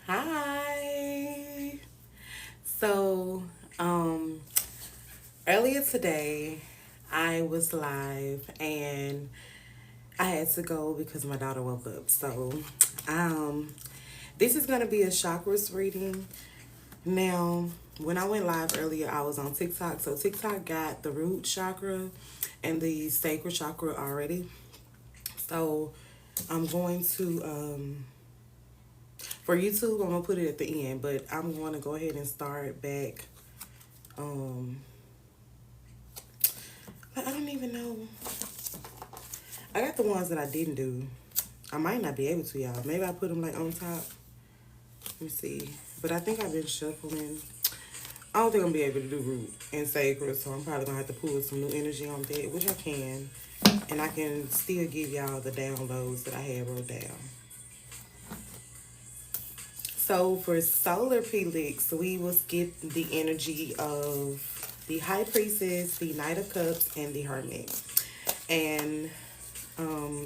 Hi. So, um, earlier today, I was live and I had to go because my daughter woke up. Um, this is going to be a chakras reading. Now, when I went live earlier, I was on TikTok. So, TikTok got the root chakra and the sacral chakra already. So, I'm going to, for YouTube, I'm going to put it at the end, but I'm going to go ahead and start back. Um, I don't even know. I got the ones that I didn't do. I might not be able to, y'all. Maybe I put them like on top. Let me see. But I think I've been shuffling. I don't think I'm gonna be able to do root and sacred, so I'm probably gonna have to pull some new energy on that, which I can. And I can still give y'all the downloads that I had wrote down. So for solar helix, we will skip the energy of the high priestess, the knight of cups, and the hermit. And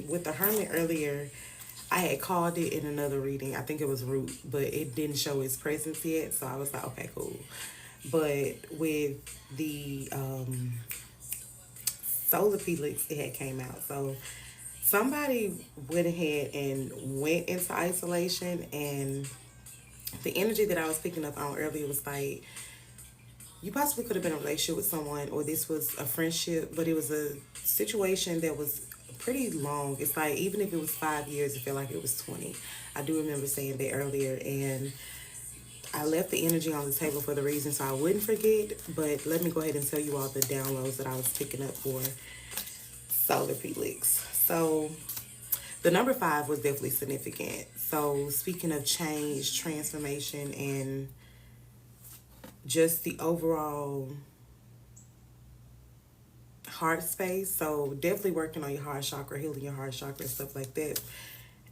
with the hermit earlier, I had called it in another reading. I think it was root, but it didn't show its presence yet. So I was like, okay, cool. But with the solar felix, it had came out. So somebody went ahead and went into isolation, and the energy that I was picking up on earlier was like, you possibly could have been in a relationship with someone, or this was a friendship, but it was a situation that was pretty long. It's like, even if it was 5 years, it felt like it was 20. I do remember saying that earlier, and I left the energy on the table for the reason so I wouldn't forget. But let me go ahead and tell you all the downloads that I was picking up for solar felix. So the number 5 was definitely significant. So speaking of change, transformation, and just the overall heart space. So definitely working on your heart chakra, healing your heart chakra, and stuff like that.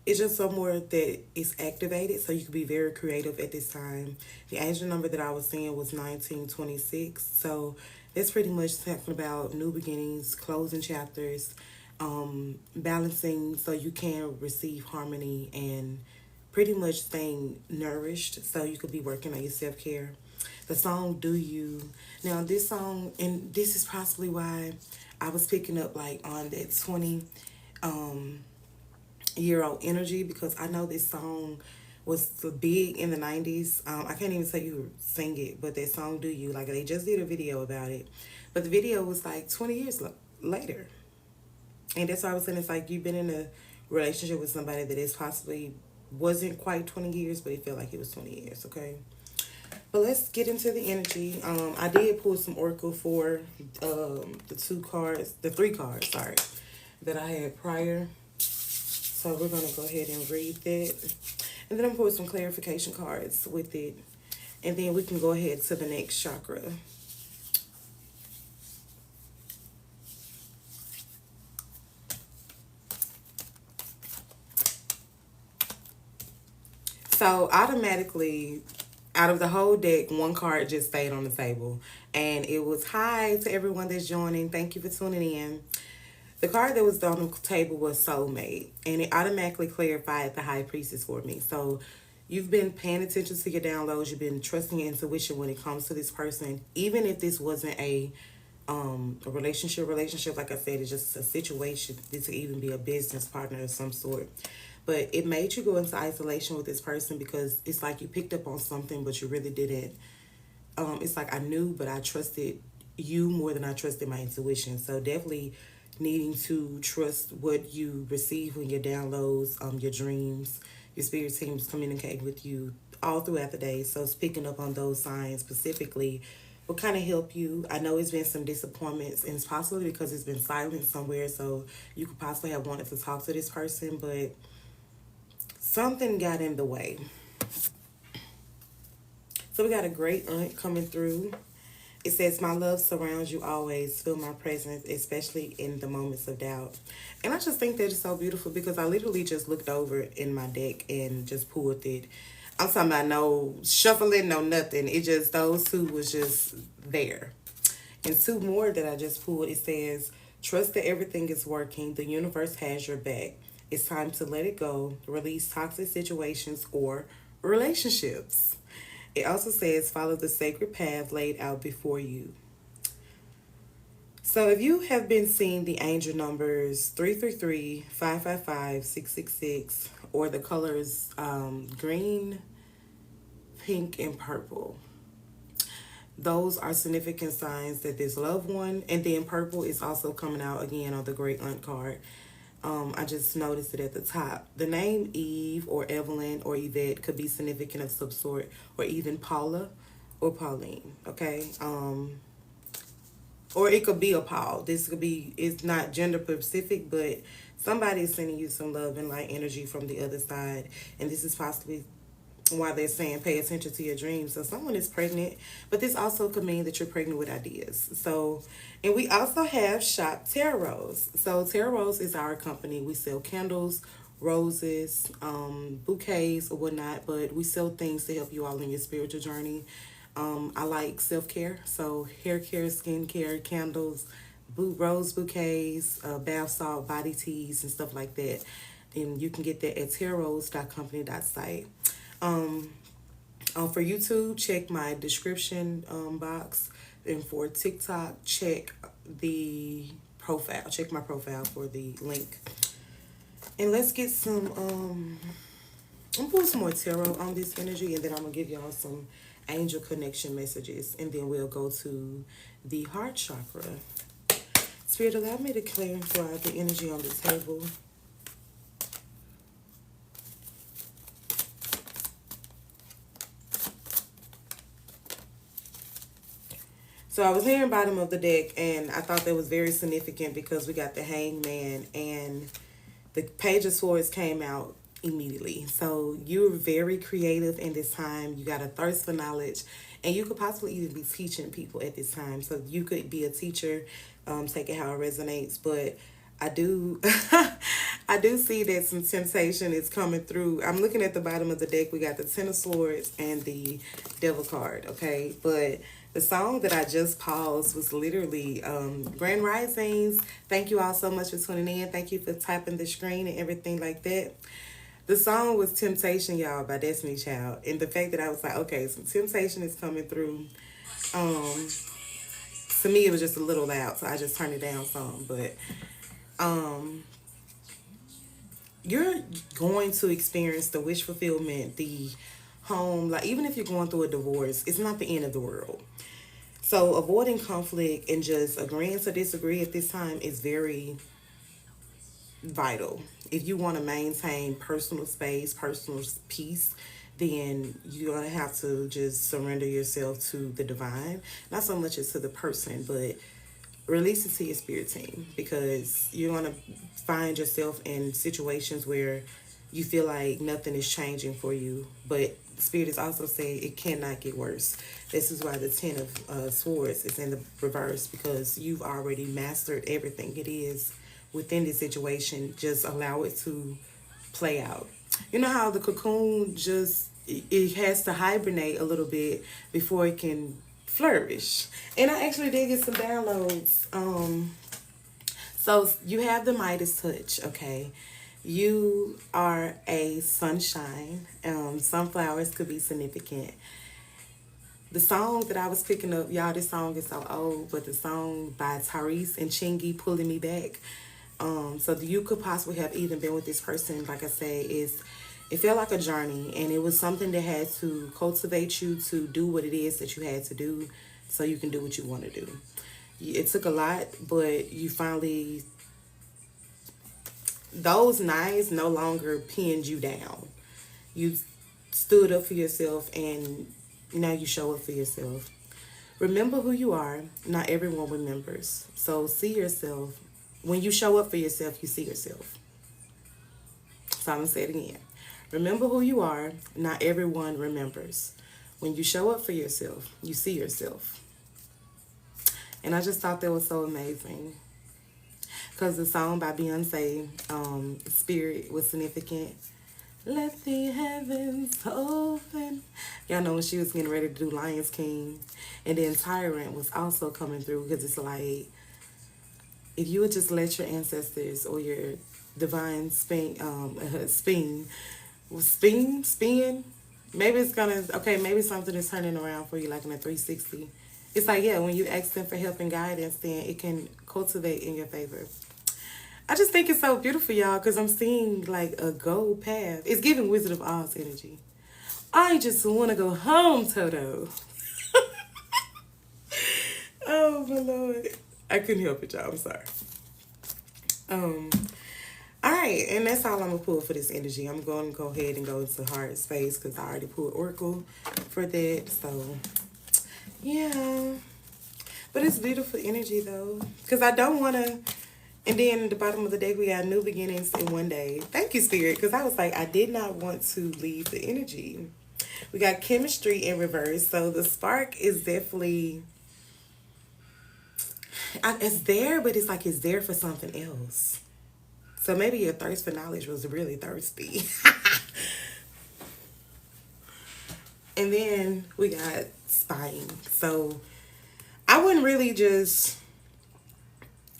It's just somewhere that is activated, so you can be very creative at this time. The angel number that I was seeing was 1926. So that's pretty much talking about new beginnings, closing chapters, balancing so you can receive harmony, and pretty much staying nourished so you could be working on your self-care. The song Do You. Now this song, and this is possibly why I was picking up like on that 20 year old energy, because I know this song was big in the 90s. I can't even tell you who sing it, but that song Do You, like they just did a video about it. But the video was like 20 years later. And that's why I was saying, it's like you've been in a relationship with somebody that is possibly wasn't quite 20 years, but it felt like it was 20 years, okay? But let's get into the energy. I did pull some oracle for the three cards, sorry, that I had prior. So we're going to go ahead and read that. And then I'm going to put some clarification cards with it. And then we can go ahead to the next chakra. So automatically, out of the whole deck, one card just stayed on the table. And it was, hi to everyone that's joining. Thank you for tuning in. The card that was on the table was soulmate, and it automatically clarified the high priestess for me. So you've been paying attention to your downloads. You've been trusting your intuition when it comes to this person, even if this wasn't a relationship. Like I said, it's just a situation. This could even be a business partner of some sort. But it made you go into isolation with this person because it's like you picked up on something, but you really didn't. It's like I knew, but I trusted you more than I trusted my intuition. So definitely needing to trust what you receive when your downloads, your dreams, your spirit teams communicate with you all throughout the day. So speaking up on those signs specifically will kind of help you. I know it's been some disappointments, and it's possibly because it's been silent somewhere. So you could possibly have wanted to talk to this person, but something got in the way. So we got a great aunt coming through. It says, my love surrounds you always. Feel my presence, especially in the moments of doubt. And I just think that is so beautiful because I literally just looked over in my deck and just pulled it. I'm talking about no shuffling, no nothing. It just, those two was just there. And two more that I just pulled, it says, trust that everything is working. The universe has your back. It's time to let it go, release toxic situations, or relationships. It also says follow the sacred path laid out before you. So if you have been seeing the angel numbers 333, 555, 666, or the colors green, pink, and purple, those are significant signs that this loved one, and then purple is also coming out again on the Great Aunt card. I just noticed it at the top. The name Eve or Evelyn or Yvette could be significant of some sort, or even Paula or Pauline. Okay, or it could be a Paul. This could be, it's not gender specific, but somebody is sending you some love and light energy from the other side, and this is possibly why they're saying pay attention to your dreams. So someone is pregnant, but this also could mean that you're pregnant with ideas. So, and we also have Shop TarRose. So TarRose is our company. We sell candles, roses, bouquets or whatnot, but we sell things to help you all in your spiritual journey. I like self-care, so hair care, skin care, candles, rose bouquets, bath salt, body teas, and stuff like that. And you can get that at tarrose.company.site. Um, for YouTube, check my description box. And for TikTok, check the profile. Check my profile for the link. And let's get some, I'm gonna put some more tarot on this energy, and then I'm gonna give y'all some angel connection messages, and then we'll go to the heart chakra. Spirit, allow me to clarify the energy on the table. So I was hearing bottom of the deck, and I thought that was very significant because we got the hangman, and the page of swords came out immediately. So you're very creative in this time. You got a thirst for knowledge, and you could possibly even be teaching people at this time. So you could be a teacher, take it how it resonates. But I do I do see that some temptation is coming through. I'm looking at the bottom of the deck. We got the Ten of Swords and the Devil card, okay? But the song that I just paused was literally Grand Risings. Thank you all so much for tuning in. Thank you for tapping the screen and everything like that. The song was Temptation, y'all, by Destiny Child. And the fact that I was like, okay, some temptation is coming through. Um, to me, it was just a little loud, so I just turned it down some. But um, you're going to experience the wish fulfillment, the home, like even if you're going through a divorce, it's not the end of the world. So avoiding conflict and just agreeing to disagree at this time is very vital. If you want to maintain personal space, personal peace, then you're going to have to just surrender yourself to the divine. Not so much as to the person, but release it to your spirit team, because you're going to find yourself in situations where you feel like nothing is changing for you, but spirit is also saying it cannot get worse. This is why the Ten of Swords is in the reverse, because you've already mastered everything it is within this situation. Just allow it to play out. You know how the cocoon just, it has to hibernate a little bit before it can flourish. And I actually did get some downloads. So you have the Midas touch, okay? You are a sunshine. Sunflowers could be significant. The song that I was picking up, y'all, this song is so old, but the song by TarRose and Chingy, Pulling Me Back. So you could possibly have even been with this person, like I say, it felt like a journey, and it was something that had to cultivate you to do what it is that you had to do so you can do what you want to do. It took a lot, but you finally, those knives no longer pinned you down. You stood up for yourself, and now you show up for yourself. Remember who you are. Not everyone remembers. So see yourself. When you show up for yourself, you see yourself. So I'm going to say it again. Remember who you are. Not everyone remembers. When you show up for yourself, you see yourself. And I just thought that was so amazing. Because the song by Beyonce, Spirit, was significant. Let the heavens open. Y'all know when she was getting ready to do Lion's King. And then Tyrant was also coming through, because it's like, if you would just let your ancestors or your divine spin, Maybe it's gonna, okay, maybe something is turning around for you like in a 360. It's like, yeah, when you ask them for help and guidance, then it can cultivate in your favor. I just think it's so beautiful, y'all, because I'm seeing like a gold path. It's giving Wizard of Oz energy. I just want to go home, Toto. Oh my lord. I couldn't help it, y'all. I'm sorry. Um, all right, and that's all I'm gonna pull for this energy. I'm going to go ahead and go into hard space because I already pulled Oracle for that. So yeah, but it's beautiful energy though, because I don't want to. And then at the bottom of the deck, we got new beginnings in one day. Thank you, Spirit, because I was like, I did not want to leave the energy. We got chemistry in reverse, so the spark is definitely it's there, but it's like it's there for something else. So maybe your thirst for knowledge was really thirsty. And then we got spying. So I wouldn't really just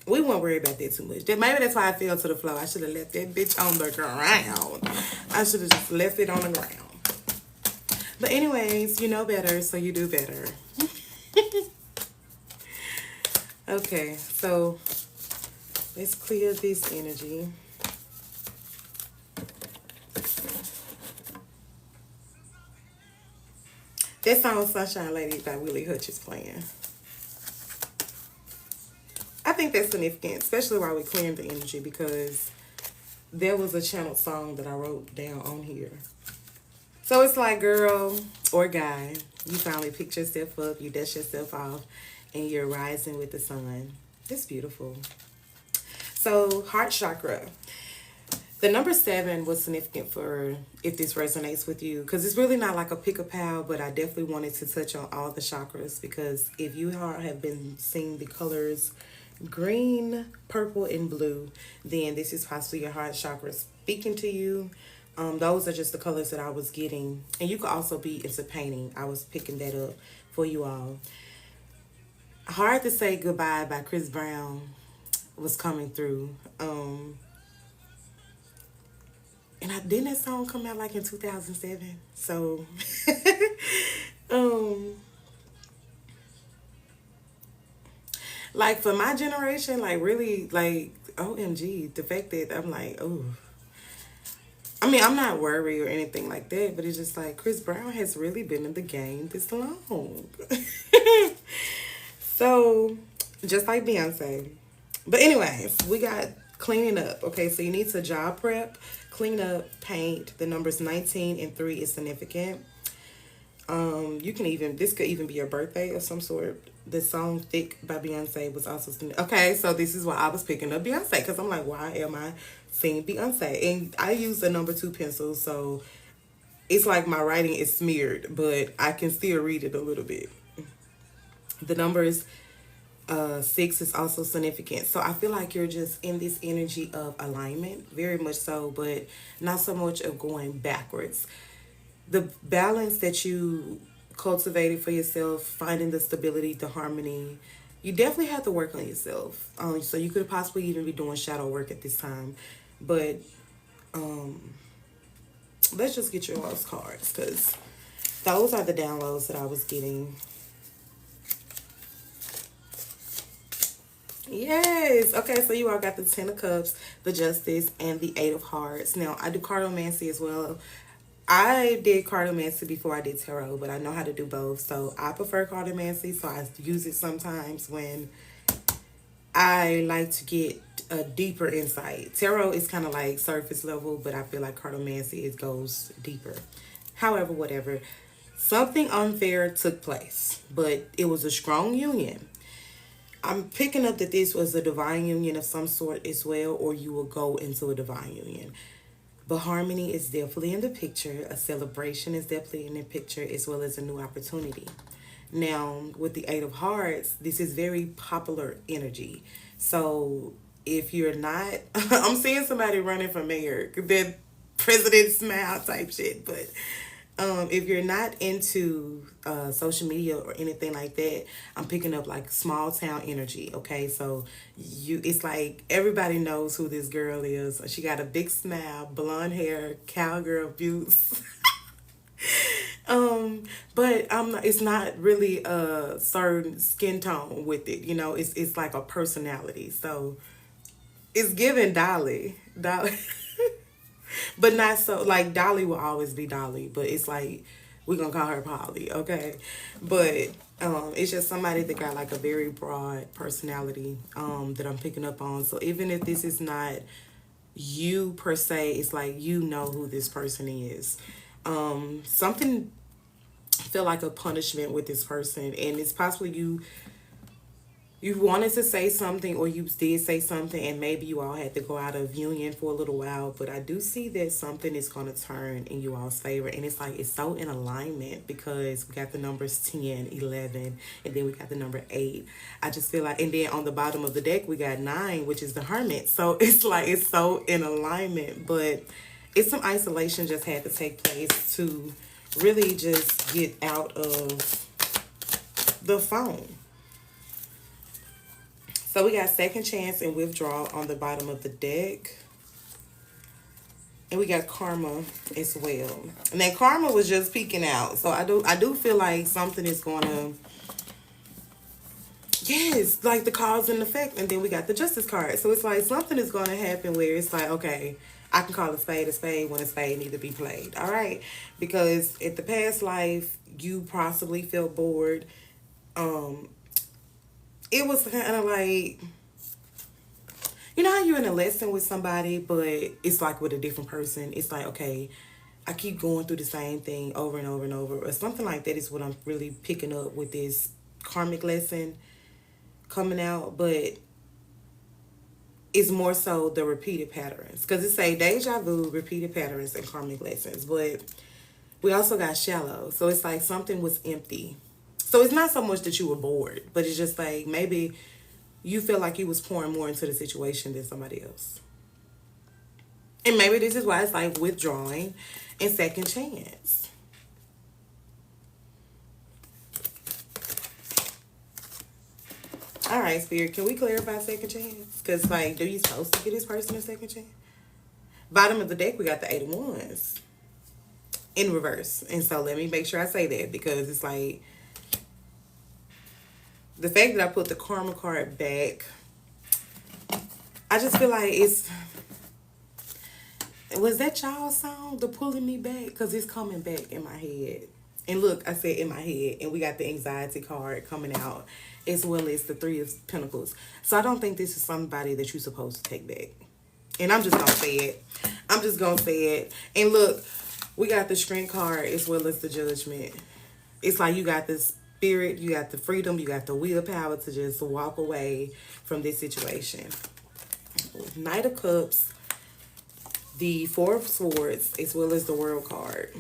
we won't worry about that too much. Maybe that's why I fell to the floor. I should have left that bitch on the ground. I should have just left it on the ground. But anyways, you know better, so you do better. Okay, so let's clear this energy. That song Sunshine Lady by Willie Hutch is playing. I think that's significant, especially while we're clearing the energy, because there was a channeled song that I wrote down on here. So it's like, girl or guy, you finally picked yourself up, you dust yourself off, and you're rising with the sun. It's beautiful. So, heart chakra. The number 7 was significant for if this resonates with you, because it's really not like a pick a pal, but I definitely wanted to touch on all the chakras, because if you have been seeing the colors green, purple, and blue, then this is possibly your heart chakra speaking to you. Those are just the colors that I was getting. And you could also be into painting. I was picking that up for you all. Hard to Say Goodbye by Chris Brown was coming through. And didn't that song come out like in 2007? So, um, like for my generation, like really, like OMG, the fact that I'm like, oh, I mean, I'm not worried or anything like that, but it's just like Chris Brown has really been in the game this long. So, just like Beyonce. But anyways, we got cleaning up. Okay, so you need to job prep, clean up, paint. The numbers 19 and 3 is significant. You can even, this could even be your birthday of some sort. The song Thick by Beyonce was also okay, so this is why I was picking up Beyonce, because I'm like, why am I seeing Beyonce? And I use the number 2 pencil, so it's like my writing is smeared, but I can still read it a little bit. The numbers 6 is also significant. So I feel like you're just in this energy of alignment, very much so, but not so much of going backwards. The balance that you cultivated for yourself, finding the stability, the harmony, you definitely have to work on yourself. So you could possibly even be doing shadow work at this time. But let's just get your all's cards, because those are the downloads that I was getting. Yes. Okay, so you all got the 10 of Cups, the Justice, and the 8 of Hearts. Now, I do cartomancy as well. I did cartomancy before I did tarot, but I know how to do both. So I prefer cartomancy, so I use it sometimes when I like to get a deeper insight. Tarot is kind of like surface level, but I feel like cartomancy it goes deeper. However, whatever. Something unfair took place, but it was a strong union. I'm picking up that this was a divine union of some sort as well, or you will go into a divine union. But harmony is definitely in the picture. A celebration is definitely in the picture, as well as a new opportunity. Now, with the 8 of Hearts, this is very popular energy. So, if you're not, I'm seeing somebody running for mayor, that president smile type shit. But if you're not into social media or anything like that, I'm picking up like small town energy. Okay, so it's like everybody knows who this girl is. She got a big smile, blonde hair, cowgirl boots. But it's not really a certain skin tone with it. It's like a personality. So it's given Dolly. Dolly. But not so, like, Dolly will always be Dolly, but it's like we're gonna call her Polly, okay? But it's just somebody that got like a very broad personality that I'm picking up on. So even if this is not you per se, it's like you know who this person is. Something feel like a punishment with this person, and it's possibly you wanted to say something, or you did say something, and maybe you all had to go out of union for a little while, but I do see that something is going to turn in you all's favor. And it's like it's so in alignment because we got the numbers 10, 11, and then we got the number 8. I just feel like, and then on the bottom of the deck we got 9, which is the Hermit. So it's like it's so in alignment, but it's some isolation just had to take place to really just get out of the phone. So we got second chance and withdrawal on the bottom of the deck. And we got karma as well. And that karma was just peeking out. So I do feel like something is gonna, yes, like the cause and effect. And then we got the justice card. So it's like something is gonna happen where it's like, okay, I can call a spade when a spade need to be played. All right. Because at the past life, you possibly felt bored. It was kind of like, you know how you're in a lesson with somebody, but it's like with a different person. It's like, okay, I keep going through the same thing over and over and over, or something like that is what I'm really picking up with this karmic lesson coming out. But it's more so the repeated patterns, because it say deja vu, repeated patterns, and karmic lessons. But we also got shallow, so it's like something was empty. So it's not so much that you were bored, but it's just like maybe you feel like you was pouring more into the situation than somebody else. And maybe this is why it's like withdrawing and second chance. All right, Spirit, can we clarify second chance? Because, like, do you supposed to give this person a second chance? Bottom of the deck, we got the 8 of Wands in reverse. And so let me make sure I say that, because it's like, the fact that I put the karma card back, I just feel like it's, was that y'all's song, The Pulling Me Back? Because it's coming back in my head. And look, I said in my head, and we got the anxiety card coming out, as well as the 3 of Pentacles. So I don't think this is somebody that you're supposed to take back. And I'm just going to say it. I'm just going to say it. And look, we got the Strength card as well as the Judgment. It's like you got this spirit, you got the freedom, you got the willpower to just walk away from this situation. Knight of Cups, the 4 of Swords, as well as the World card.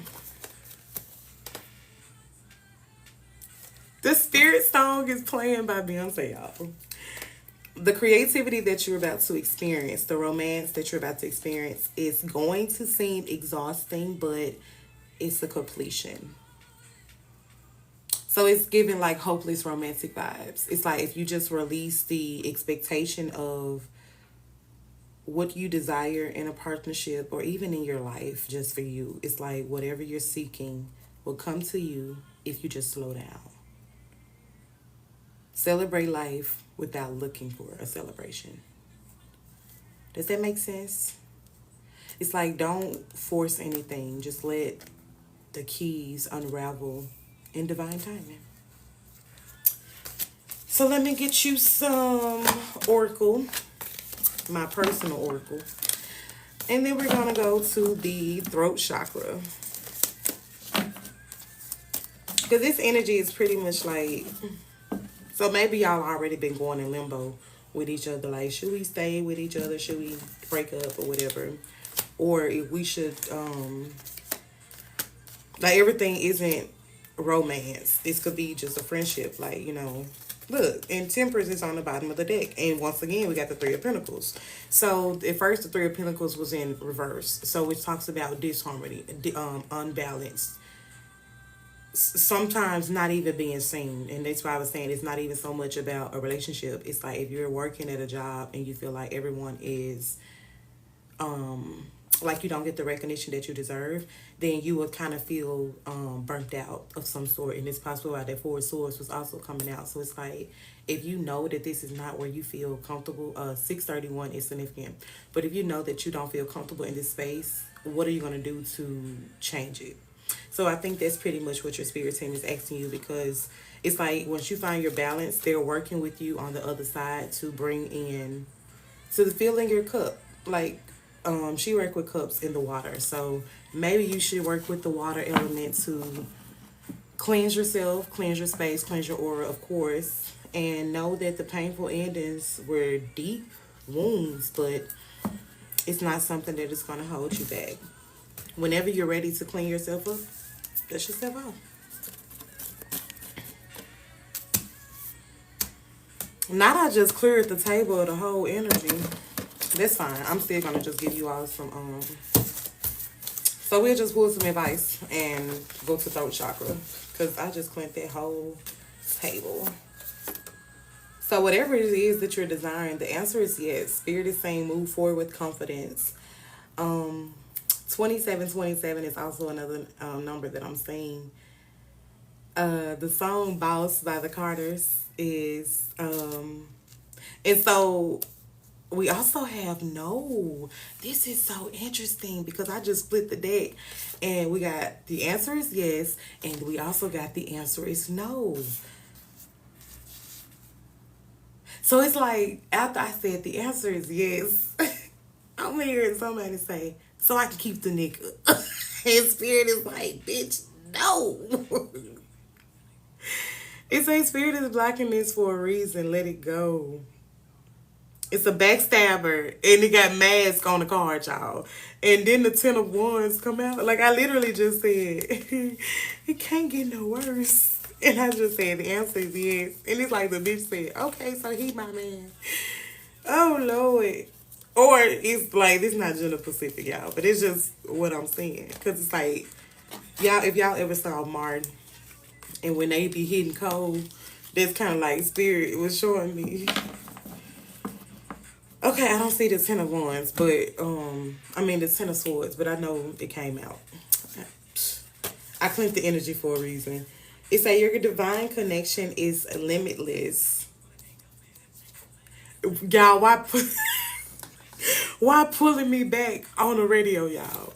The Spirit song is playing by Beyonce, y'all. The creativity that you're about to experience, the romance that you're about to experience is going to seem exhausting, but it's a completion. So it's giving like hopeless romantic vibes. It's like if you just release the expectation of what you desire in a partnership or even in your life just for you. It's like whatever you're seeking will come to you if you just slow down. Celebrate life without looking for a celebration. Does that make sense? It's like don't force anything. Just let the keys unravel in divine timing. So let me get you some oracle, my personal oracle. And then we're going to go to the throat chakra. Because this energy is pretty much like, so maybe y'all already been going in limbo with each other. Like, should we stay with each other? Should we break up or whatever? Or if we should, like everything isn't romance. This could be just a friendship. Like, you know, look, and Temperance is on the bottom of the deck. And once again, we got the 3 of Pentacles. So at first, the 3 of Pentacles was in reverse. So it talks about disharmony, unbalanced. Sometimes not even being seen. And that's why I was saying it's not even so much about a relationship. It's like if you're working at a job and you feel like everyone is like you don't get the recognition that you deserve, then you will kind of feel burnt out of some sort. And it's possible that Four of Swords was also coming out. So it's like, if you know that this is not where you feel comfortable, 631 is significant. But if you know that you don't feel comfortable in this space, what are you going to do to change it? So I think that's pretty much what your spirit team is asking you, because it's like once you find your balance, they're working with you on the other side to bring in, to fill in your cup. Like, she worked with cups in the water. So maybe you should work with the water element to cleanse yourself, cleanse your space, cleanse your aura, of course, and know that the painful endings were deep wounds, but it's not something that is going to hold you back. Whenever you're ready to clean yourself up, dust yourself off. Not I just cleared the table of the whole energy. That's fine. I'm still gonna just give you all some so we'll just pull some advice and go to throat chakra, because I just cleansed that whole table. So whatever it is that you're desiring, the answer is yes. Spirit is saying move forward with confidence. 2727 is also another number that I'm seeing. The song Boss by the Carters is and so we also have no. This is so interesting because I just split the deck and we got the answer is yes, and we also got the answer is no. So it's like after I said the answer is yes, I'm hearing somebody say, so I can keep the nigga. And spirit is like, bitch, no. It says spirit is blocking this for a reason. Let it go. It's a backstabber, and it got mask on the card, y'all. And then the 10 of Wands come out. Like, I literally just said, it can't get no worse. And I just said, the answer is yes. And it's like the bitch said, okay, so he my man. Oh, Lord. Or it's like, this not Gender Pacific, y'all. But it's just what I'm saying. Because it's like, y'all, if y'all ever saw Martin, and when they be hitting cold, that's kind of like spirit was showing me. Okay, I don't see the 10 of Wands, but, I mean the 10 of Swords, but I know it came out. I cleansed the energy for a reason. It say your divine connection is limitless. Y'all, why pulling me back on the radio, y'all?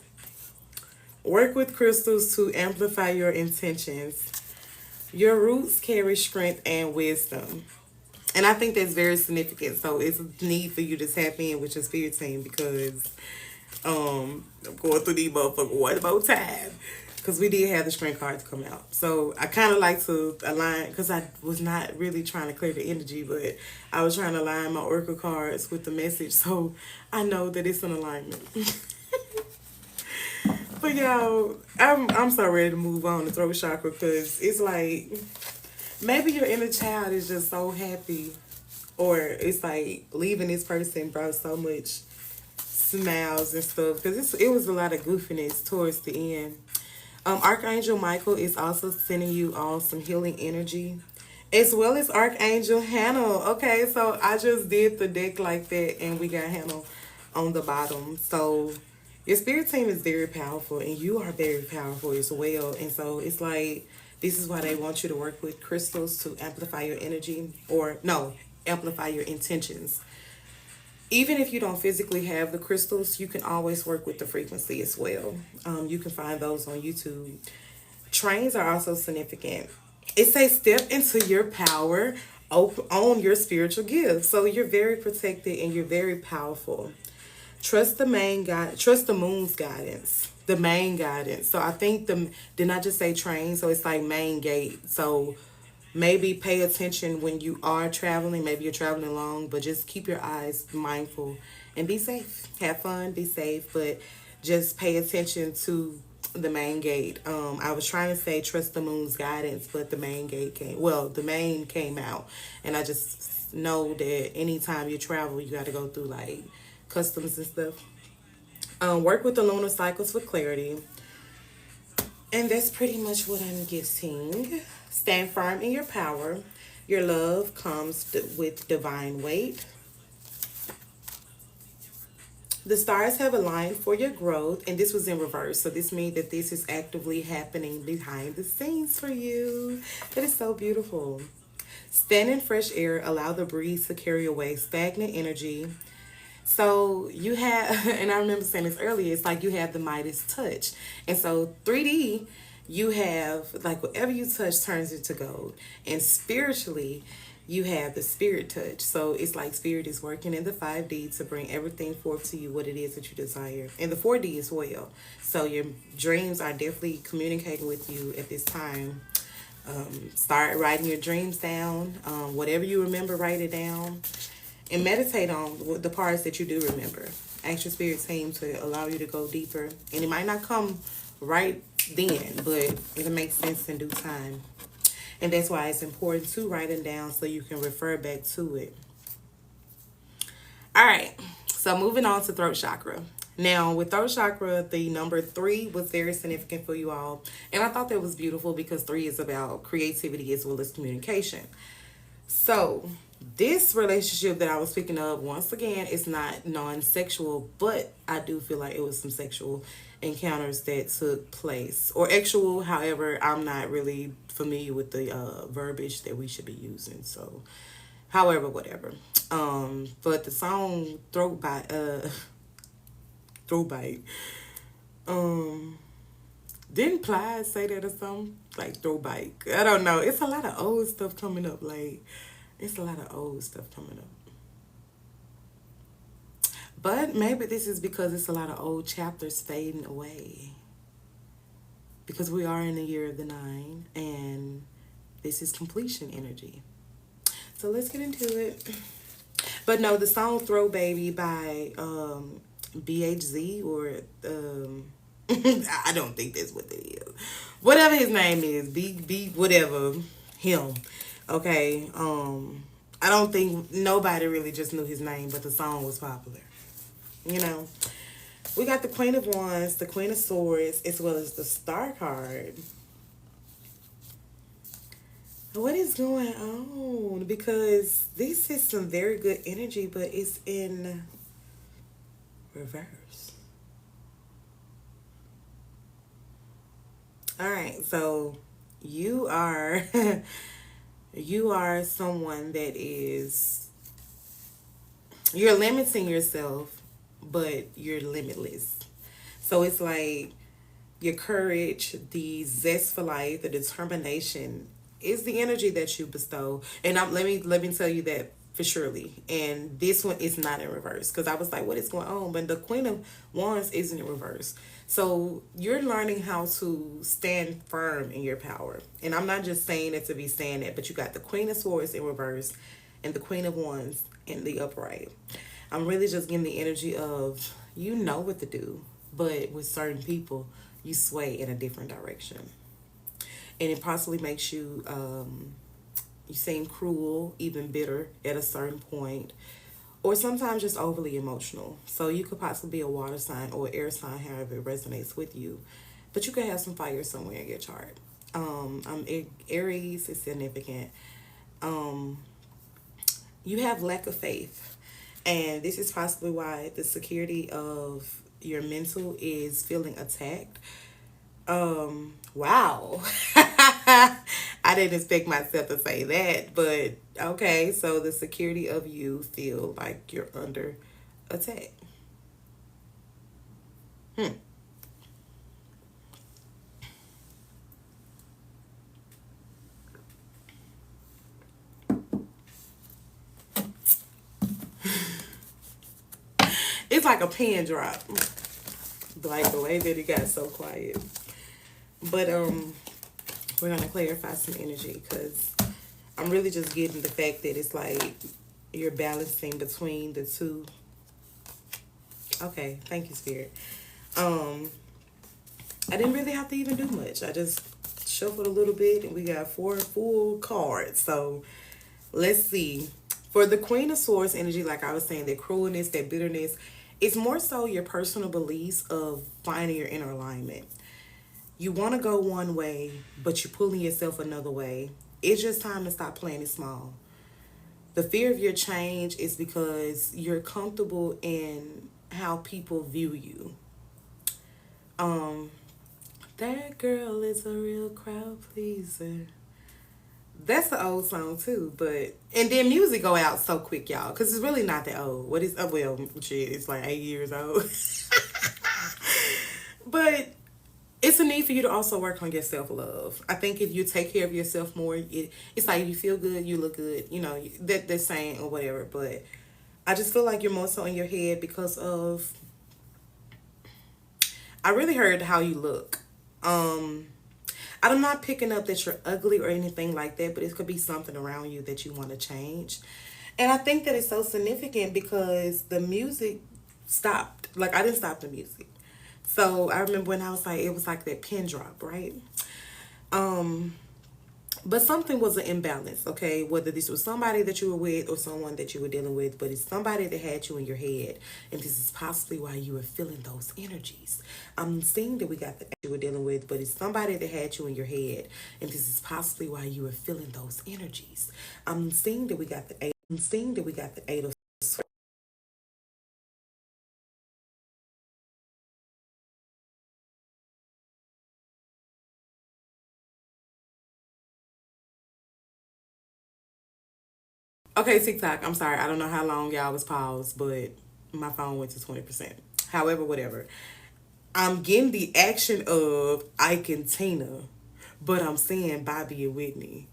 Work with crystals to amplify your intentions. Your roots carry strength and wisdom. And I think that's very significant. So it's a need for you to tap in with your spirit team, because I'm going through these motherfuckers one more time. Because we did have the strength cards come out. So I kind of like to align, because I was not really trying to clear the energy, but I was trying to align my oracle cards with the message. So I know that it's an alignment. But y'all, I'm so ready to move on to throat chakra, because it's like, maybe your inner child is just so happy, or it's like leaving this person brought so much smiles and stuff, because it was a lot of goofiness towards the end. Archangel Michael is also sending you all some healing energy, as well as Archangel Hannah. Okay, so I just did the deck like that, and we got Hannah on the bottom. So your spirit team is very powerful, and you are very powerful as well. And so it's like, this is why they want you to work with crystals to amplify your energy, or no, amplify your intentions. Even if you don't physically have the crystals, you can always work with the frequency as well. You can find those on YouTube. Trains are also significant. It says step into your power, own your spiritual gifts. So you're very protected and you're very powerful. Trust the main guide. Trust the moon's guidance. The main guidance. So I think did not just say train, so it's like main gate. So maybe pay attention when you are traveling. Maybe you're traveling along, but just keep your eyes mindful and be safe. Have fun, be safe, but just pay attention to the main gate. I was trying to say trust the moon's guidance, but the main gate the main came out. And I just know that anytime you travel, you got to go through like customs and stuff. Work with the lunar cycles for clarity. And that's pretty much what I'm getting. Stand firm in your power. Your love comes with divine weight. The stars have aligned for your growth, and this was in reverse. So this means that this is actively happening behind the scenes for you. That is so beautiful. Stand in fresh air, allow the breeze to carry away stagnant energy. So you have, and I remember saying this earlier, it's like you have the Midas touch. And so 3D, you have like whatever you touch turns into gold. And spiritually, you have the spirit touch. So it's like spirit is working in the 5D to bring everything forth to you, what it is that you desire. And the 4D as well. So your dreams are definitely communicating with you at this time. Start writing your dreams down. Whatever you remember, write it down. And meditate on the parts that you do remember. Ask your spirit team to allow you to go deeper. And it might not come right then, but it'll make sense in due time. And that's why it's important to write it down so you can refer back to it. All right, so moving on to throat chakra. Now, with throat chakra, the number 3 was very significant for you all. And I thought that was beautiful because 3 is about creativity as well as communication. So, this relationship that I was speaking of, once again, is not non-sexual, but I do feel like it was some sexual encounters that took place. Or actual, however, I'm not really familiar with the verbiage that we should be using. So, however, whatever. But the song Throat Bite, didn't Plies say that or something? Like throat bite. I don't know. It's a lot of old stuff coming up. Like, it's a lot of old stuff coming up. But maybe this is because it's a lot of old chapters fading away. Because we are in the year of the 9, and this is completion energy. So let's get into it. But no, the song Throw Baby by BHZ or I don't think that's what that is. Whatever his name is, B whatever, him. Okay. I don't think nobody really just knew his name, but the song was popular. You know. We got the Queen of Wands, the Queen of Swords, as well as the Star card. What is going on? Because this is some very good energy, but it's in reverse. All right, so you are you are someone that is, you're limiting yourself, but you're limitless. So it's like your courage, the zest for life, the determination is the energy that you bestow. And let me tell you that for surely. And this one is not in reverse because I was like, what is going on? But the Queen of Wands isn't in reverse. So you're learning how to stand firm in your power. And I'm not just saying it to be saying that, but you got the Queen of Swords in reverse and the Queen of Wands in the upright. I'm really just getting the energy of, you know what to do, but with certain people, you sway in a different direction. And it possibly makes you, you seem cruel, even bitter at a certain point, or sometimes just overly emotional. So you could possibly be a water sign or air sign, however it resonates with you. But you could have some fire somewhere in your chart. Aries is significant. You have lack of faith. And this is possibly why the security of your mental is feeling attacked. Wow. I didn't expect myself to say that, but okay, so the security of you feel like you're under attack. It's like a pin drop. Like the way that it got so quiet. But we're gonna clarify some energy because I'm really just getting the fact that it's like you're balancing between the two. Okay, thank you, Spirit. I didn't really have to even do much. I just shuffled a little bit and we got 4 full cards. So let's see. For the Queen of Swords energy, like I was saying, that cruelness, that bitterness, it's more so your personal beliefs of finding your inner alignment. You want to go one way, but you're pulling yourself another way. It's just time to stop playing it small. The fear of your change is because you're comfortable in how people view you. Um, that girl is a real crowd pleaser. That's the old song too, but and then music go out so quick, y'all, because it's really not that old. What is well, shit, it's like 8 years old. But it's a need for you to also work on your self love. I think if you take care of yourself more, it's like you feel good, you look good, that they're saying or whatever. But I just feel like you're more so in your head because of I really heard how you look. Um, I'm not picking up that you're ugly or anything like that, but it could be something around you that you want to change. And I think that it's so significant because the music stopped. Like I didn't stop the music. So I remember when I was like, it was like that pin drop, right? Um, but something was an imbalance, okay? Whether this was somebody that you were with or someone that you were dealing with, but it's somebody that had you in your head. And this is possibly why you were feeling those energies. I'm seeing that we got the you were dealing with, but it's somebody that had you in your head. And this is possibly why you were feeling those energies. I'm seeing that we got the eight. I'm seeing that we got the eight of swords. Okay, TikTok, I'm sorry. I don't know how long y'all was paused, but my phone went to 20%. However, whatever. I'm getting the action of Ike and Tina, but I'm seeing Bobby and Whitney.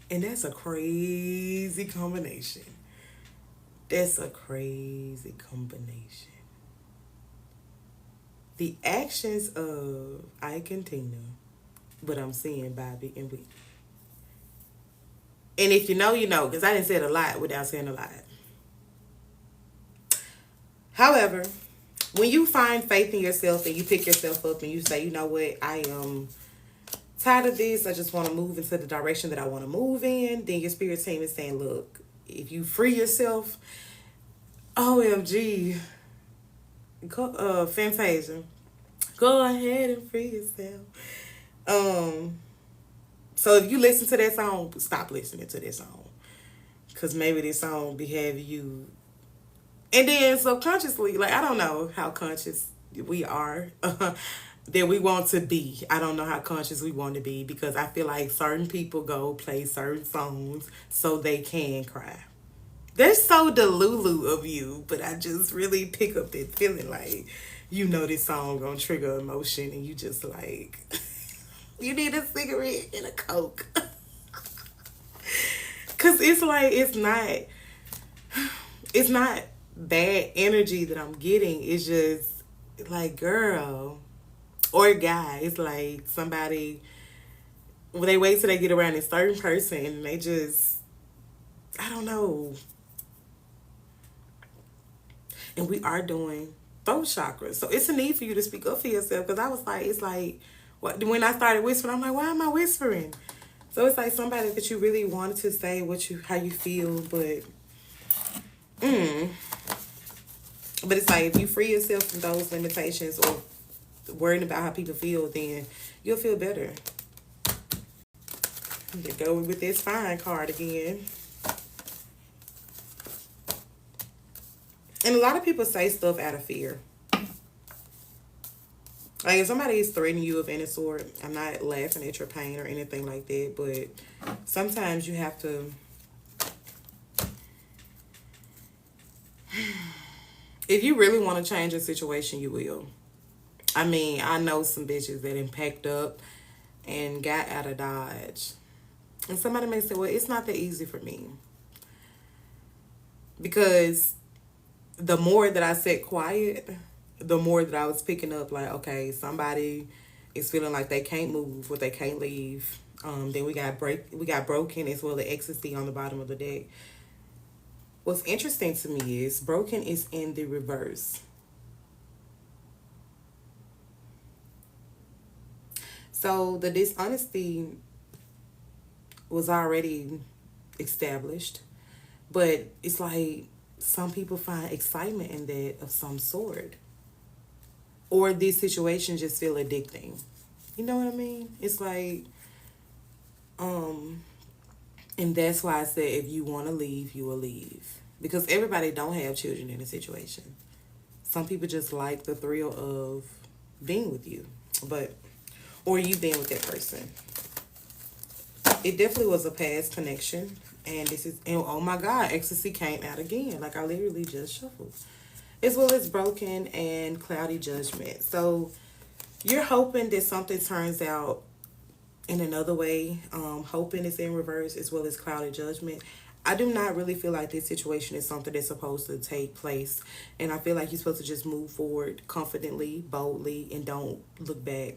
And that's a crazy combination. That's a crazy combination. The actions of Ike and Tina, but I'm seeing Bobby and Whitney. And if you know, you know, because I didn't say it a lot without saying a lot. However, when you find faith in yourself and you pick yourself up and you say, you know what, I am tired of this, I just want to move into the direction that I want to move in, then your spirit team is saying, look, if you free yourself, OMG, Fantasia, go ahead and free yourself. Um, so if you listen to that song, stop listening to that song. Because maybe this song be having you. And then subconsciously, like, I don't know how conscious we are that we want to be. I don't know how conscious we want to be because I feel like certain people go play certain songs so they can cry. That's so delulu of you, but I just really pick up that feeling like, this song gonna trigger emotion and you just like, you need a cigarette and a Coke. Cause it's like, it's not bad energy that I'm getting. It's just like, girl or guy. It's like somebody, when they wait till they get around a certain person and they just, I don't know. And we are doing throat chakras. So it's a need for you to speak up for yourself. Because I was like, it's like, when I started whispering, I'm like, why am I whispering? So it's like somebody that you really wanted to say how you feel, but it's like if you free yourself from those limitations or worrying about how people feel, then you'll feel better. To go with this fine card again. And a lot of people say stuff out of fear. Like if somebody is threatening you of any sort, I'm not laughing at your pain or anything like that, but sometimes you have to. If you really want to change a situation, you will. I mean, I know some bitches that packed up and got out of Dodge. And somebody may say, well, it's not that easy for me. Because the more that I sat quiet, the more that I was picking up like, okay, somebody is feeling like they can't move or they can't leave. Then we got broken as well as ecstasy on the bottom of the deck. What's interesting to me is broken is in the reverse. So the dishonesty was already established, but it's like some people find excitement in that of some sort. Or these situations just feel addicting. You know what I mean? It's like, and that's why I said if you want to leave, you will leave. Because everybody don't have children in a situation. Some people just like the thrill of being with you, but or you being with that person. It definitely was a past connection, and this is and oh my God, ecstasy came out again. Like I literally just shuffled, as well as broken and cloudy judgment. So you're hoping that something turns out in another way. Hoping is in reverse, as well as cloudy judgment. I do not really feel like this situation is something that's supposed to take place. And I feel like you're supposed to just move forward confidently, boldly, and don't look back.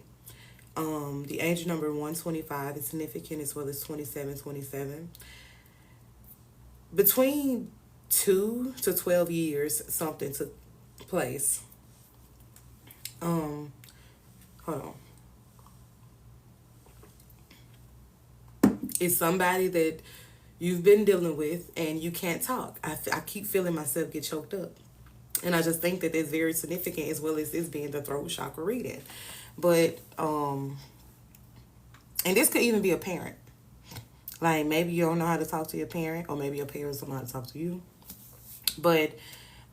The angel number 125 is significant, as well as 2727. Between 2 to 12 years, something took place. Um, Hold on. It's somebody that you've been dealing with and you can't talk. I keep feeling myself get choked up. And I just think that that's very significant, as well as this being the throat chakra reading. But, and this could even be a parent. Like maybe you don't know how to talk to your parent, or maybe your parents don't know how to talk to you. But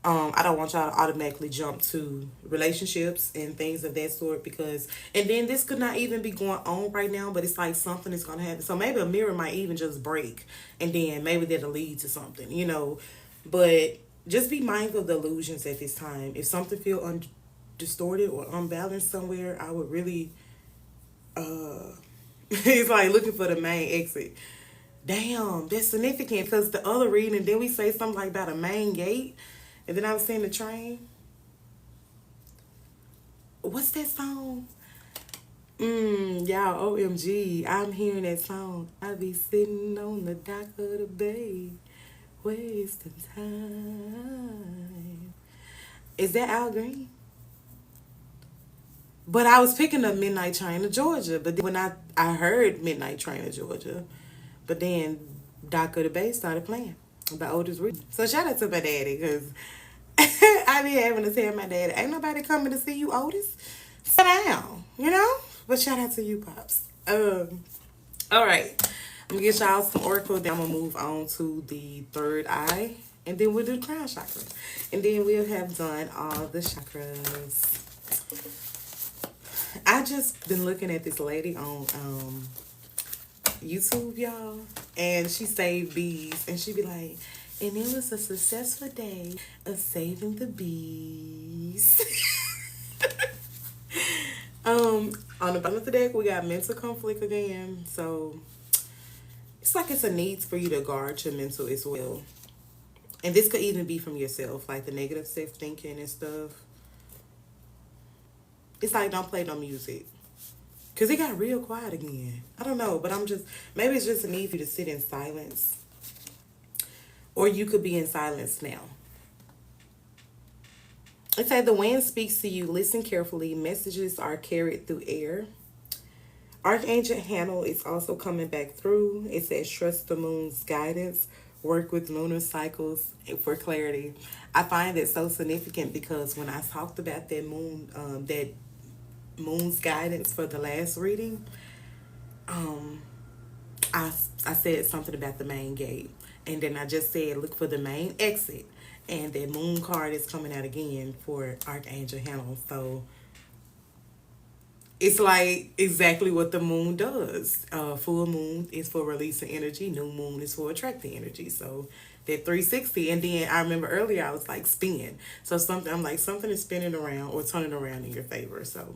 I don't want y'all to automatically jump to relationships and things of that sort, because and then this could not even be going on right now, but it's like something is gonna happen. So maybe a mirror might even just break, and then maybe that'll lead to something, But just be mindful of the illusions at this time. If something feel distorted or unbalanced somewhere, I would really it's like looking for the main exit. Damn, that's significant, because the other reading, then we say something like about a main gate, and then I was seeing the train. What's that song? Y'all, OMG, I'm hearing that song. I be sitting on the dock of the bay, wasting time. Is that Al Green? But I was picking up Midnight Train to Georgia. But then when I heard Midnight Train to Georgia, but then Doc of the Bay started playing by Otis Reed. So shout out to my daddy, because I be having to tell my daddy, ain't nobody coming to see you, Otis. Sit down. But shout out to you, Pops. All right. I'm going to get y'all some oracle. Then I'm going to move on to the third eye. And then we'll do the crown chakra. And then we'll have done all the chakras. I just been looking at this lady on YouTube, y'all, and she saved bees, and she be like, and it was a successful day of saving the bees. On the bottom of the deck, we got mental conflict again. So it's like it's a need for you to guard your mental as well. And this could even be from yourself, like the negative self-thinking and stuff. It's like, don't play no music. Because it got real quiet again. I don't know, but maybe it's just a need for you to sit in silence. Or you could be in silence now. It said the wind speaks to you. Listen carefully. Messages are carried through air. Archangel Hannah is also coming back through. It says trust the moon's guidance. Work with lunar cycles for clarity. I find it so significant because when I talked about that moon's guidance for the last reading, I said something about the main gate, and then I just said look for the main exit, and that moon card is coming out again for Archangel Hannah. So it's like exactly what the moon does. Full moon is for releasing energy. New moon is for attracting energy. So that 360. And then I remember earlier I was like spin. So something is spinning around or turning around in your favor. So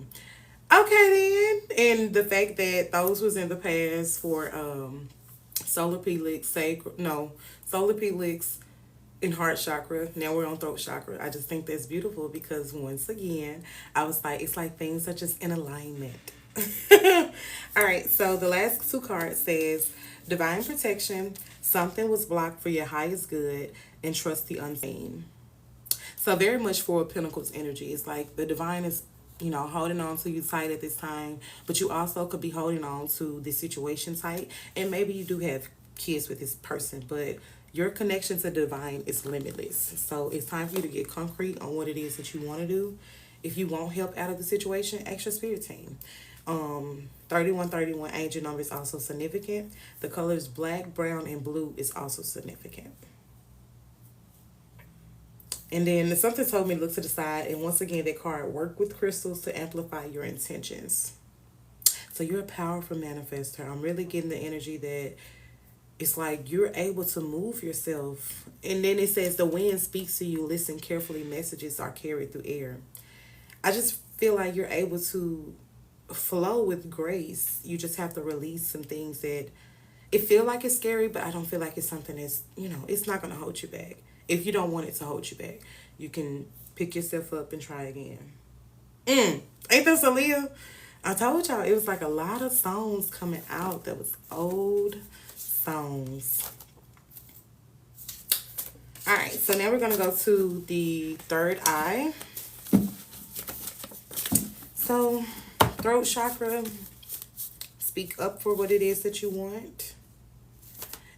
okay then. And the fact that those was in the past for solar pelix, solar pelix in heart chakra. Now we're on throat chakra. I just think that's beautiful because once again, I was like, it's like things are just in alignment. All right, so the last two cards says divine protection, something was blocked for your highest good, and trust the unseen. So very much for Pentacles energy. It's like the divine is, holding on to you tight at this time, but you also could be holding on to the situation tight, and maybe you do have kids with this person, but your connection to divine is limitless. So it's time for you to get concrete on what it is that you want to do. If you want help out of the situation, ask your spirit team. 3131 angel number is also significant. The colors black, brown, and blue is also significant. And then something told me to look to the side. And once again, that card, work with crystals to amplify your intentions. So you're a powerful manifester. I'm really getting the energy that it's like you're able to move yourself. And then it says the wind speaks to you. Listen carefully. Messages are carried through air. I just feel like you're able to flow with grace. You just have to release some things that it feel like it's scary, but I don't feel like it's something that's, it's not going to hold you back. If you don't want it to hold you back, you can pick yourself up and try again. Ain't that Celia? I told y'all it was like a lot of songs coming out that was old songs. All right, so now we're going to go to the third eye. So, throat chakra, speak up for what it is that you want.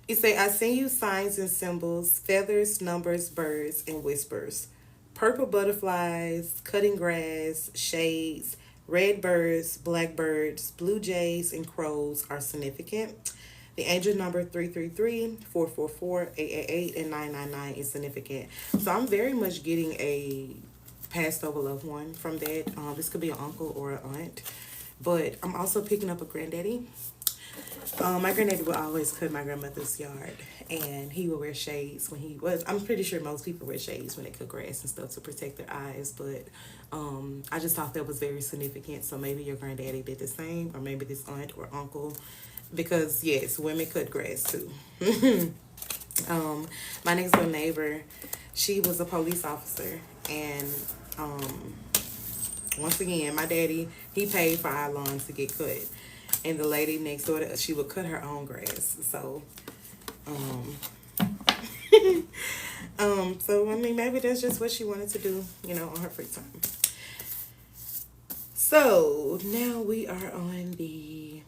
You say, I send you signs and symbols, feathers, numbers, birds, and whispers. Purple butterflies, cutting grass, shades, red birds, black birds, blue jays, and crows are significant. The angel number 333, 444, 888, and 999 is significant. So I'm very much getting a passed over loved one from that. This could be an uncle or an aunt. But I'm also picking up a granddaddy. My granddaddy would always cut my grandmother's yard, and he would wear shades when he was. I'm pretty sure most people wear shades when they cut grass and stuff to protect their eyes, but I just thought that was very significant. So maybe your granddaddy did the same, or maybe this aunt or uncle, because yes, women cut grass too. My next door neighbor, she was a police officer, and once again, my daddy, he paid for our lawns to get cut. And the lady next door to us, she would cut her own grass. So, so I mean, maybe that's just what she wanted to do, on her free time. So now we are on the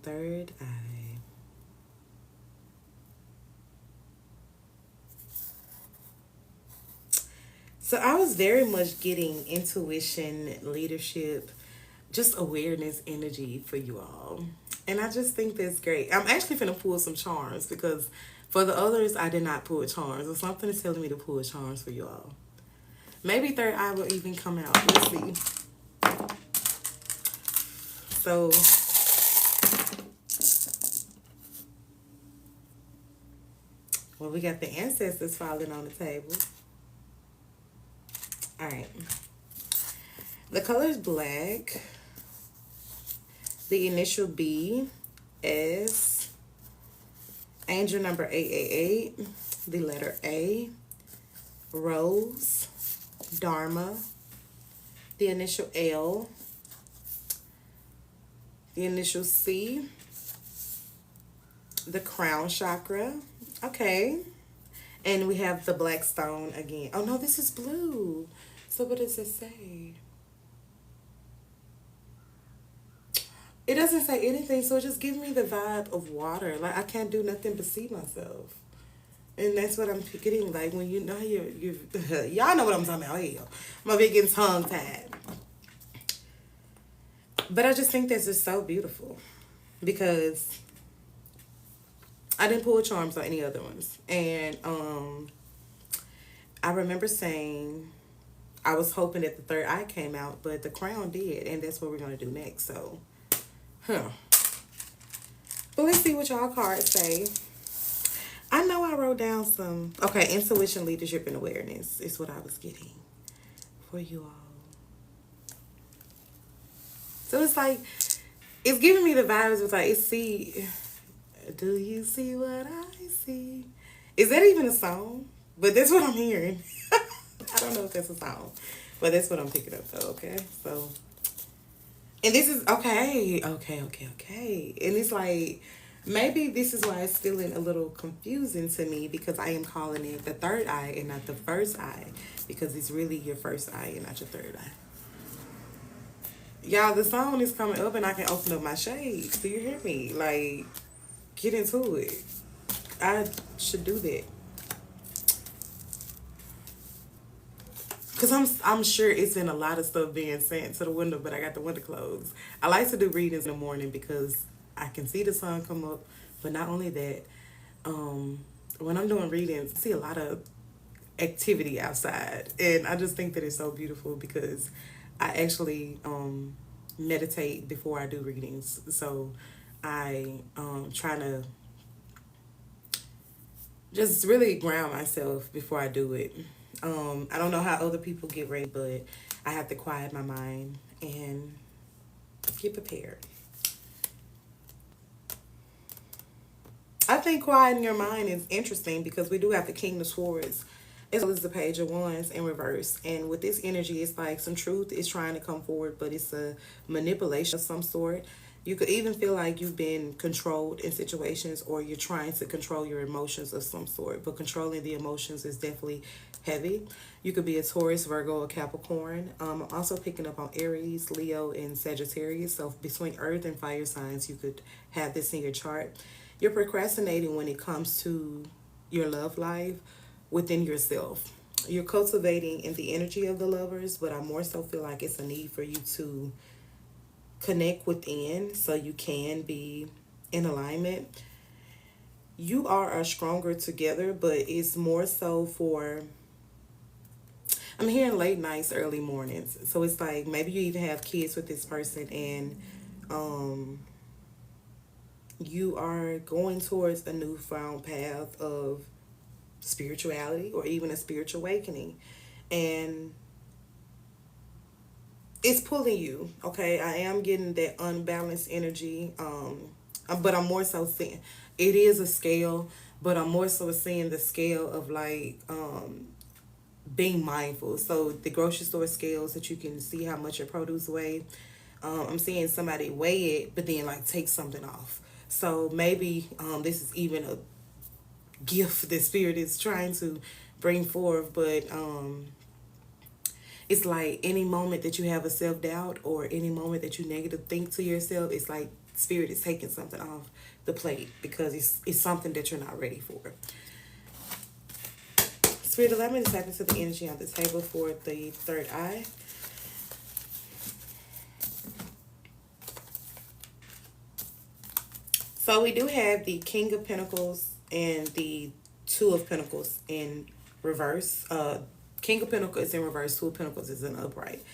third eye. So I was very much getting intuition, leadership, just awareness energy for you all. And I just think that's great. I'm actually going to pull some charms because for the others, I did not pull charms. Or something is telling me to pull charms for you all. Maybe third eye will even come out. Let's see. So, well, we got the ancestors falling on the table. All right. The color is black. The initial B is angel number 888. The letter A, Rose, Dharma. The initial L. The initial C. The crown chakra. Okay. And we have the black stone again. Oh no, this is blue. So what does it say? It doesn't say anything, so it just gives me the vibe of water. Like, I can't do nothing but see myself. And that's what I'm getting. Like, when you know you y'all know what I'm talking about. Hell, I'm be getting tongue-tied. But I just think this is so beautiful. Because I didn't pull charms on any other ones. And I remember saying I was hoping that the third eye came out, but the crown did. And that's what we're going to do next, so... But let's see what y'all cards say. I know I wrote down some... Okay, intuition, leadership, and awareness is what I was getting for you all. So it's like... It's giving me the vibes. It's like, do you see what I see? Is that even a song? But that's what I'm hearing. I don't know if that's a song. But that's what I'm picking up, though, okay? So... And this is, okay. And it's like, maybe this is why it's feeling a little confusing to me because I am calling it the third eye and not the first eye because it's really your first eye and not your third eye. Y'all, the song is coming up and I can open up my shades. Do you hear me? Like, get into it. I should do that. Because I'm sure it's in a lot of stuff being sent to the window, but I got the window closed. I like to do readings in the morning because I can see the sun come up. But not only that, when I'm doing readings, I see a lot of activity outside. And I just think that it's so beautiful because I actually meditate before I do readings. So I try to just really ground myself before I do it. I don't know how other people get ready, but I have to quiet my mind and get prepared. I think quieting your mind is interesting because we do have the King of Swords as well as the Page of Wands in reverse. And with this energy, it's like some truth is trying to come forward, but it's a manipulation of some sort. You could even feel like you've been controlled in situations or you're trying to control your emotions of some sort. But controlling the emotions is definitely heavy. You could be a Taurus, Virgo, or Capricorn. I'm also picking up on Aries, Leo, and Sagittarius. So between earth and fire signs, you could have this in your chart. You're procrastinating when it comes to your love life within yourself. You're cultivating in the energy of the lovers, but I more so feel like it's a need for you to connect within so you can be in alignment. You are stronger together, but it's more so for, I'm hearing late nights, early mornings. So it's like maybe you even have kids with this person and you are going towards a newfound path of spirituality or even a spiritual awakening. And it's pulling you, okay? I am getting that unbalanced energy. But I'm more so seeing it is a scale, but I'm more so seeing the scale of like being mindful. So the grocery store scales that you can see how much your produce weigh. I'm seeing somebody weigh it, but then like take something off. So maybe this is even a gift that spirit is trying to bring forth, but it's like any moment that you have a self-doubt or any moment that you negative think to yourself, it's like spirit is taking something off the plate because it's something that you're not ready for. Spirit, allow me to tap into the energy on the table for the third eye. So we do have the King of Pentacles and the Two of Pentacles in reverse. King of Pentacles is in reverse, Two of Pentacles is in upright.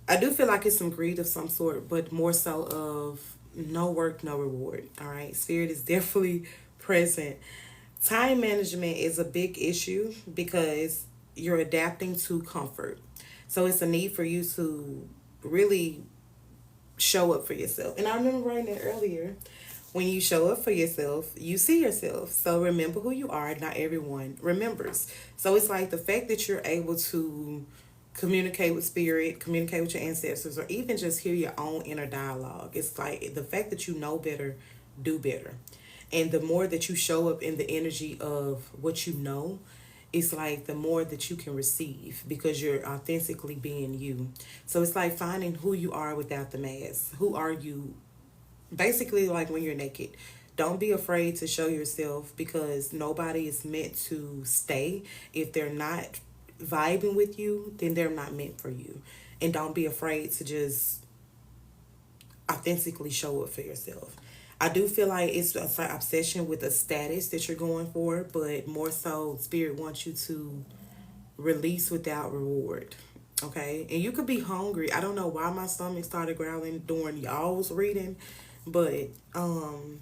I do feel like it's some greed of some sort, but more so of no work, no reward. All right. Spirit is definitely present. Time management is a big issue because you're adapting to comfort. So it's a need for you to really show up for yourself. And I remember writing that earlier. When you show up for yourself, you see yourself. So remember who you are. Not everyone remembers. So it's like the fact that you're able to communicate with spirit, communicate with your ancestors, or even just hear your own inner dialogue. It's like the fact that you know better, do better. And the more that you show up in the energy of what you know, it's like the more that you can receive because you're authentically being you. So it's like finding who you are without the mask. Who are you? Basically, like when you're naked. Don't be afraid to show yourself because nobody is meant to stay. If they're not vibing with you, then they're not meant for you. And don't be afraid to just authentically show up for yourself. I do feel like it's an obsession with a status that you're going for, but more so, Spirit wants you to release without reward. Okay? And you could be hungry. I don't know why my stomach started growling during y'all's reading, but I'm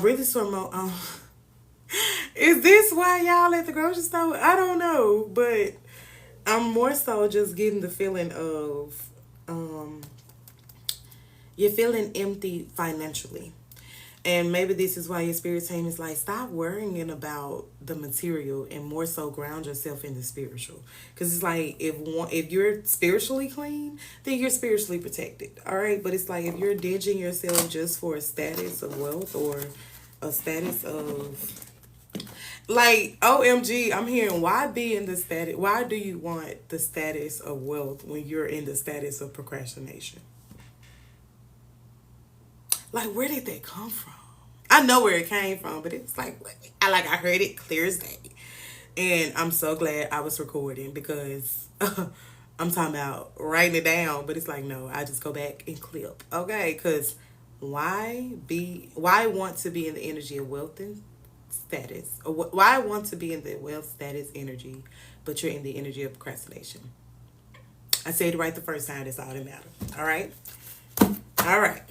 really sure is this why y'all at the grocery store? I don't know, but I'm more so just getting the feeling of you're feeling empty financially. And maybe this is why your spirit team is like, stop worrying about the material and more so ground yourself in the spiritual. Because it's like, if you're spiritually clean, then you're spiritually protected. All right. But it's like, if you're ditching yourself just for a status of wealth or a status of, like, OMG, I'm hearing, why be in the status? Why do you want the status of wealth when you're in the status of procrastination? Like, where did that come from? I know where it came from, but it's like, I heard it clear as day. And I'm so glad I was recording because I'm talking about writing it down, but it's like, no, I just go back and clip. Okay, because why want to be in the energy of wealth status, or why want to be in the wealth status energy, but you're in the energy of procrastination. I said it right the first time. That's all that matters. All right. All right.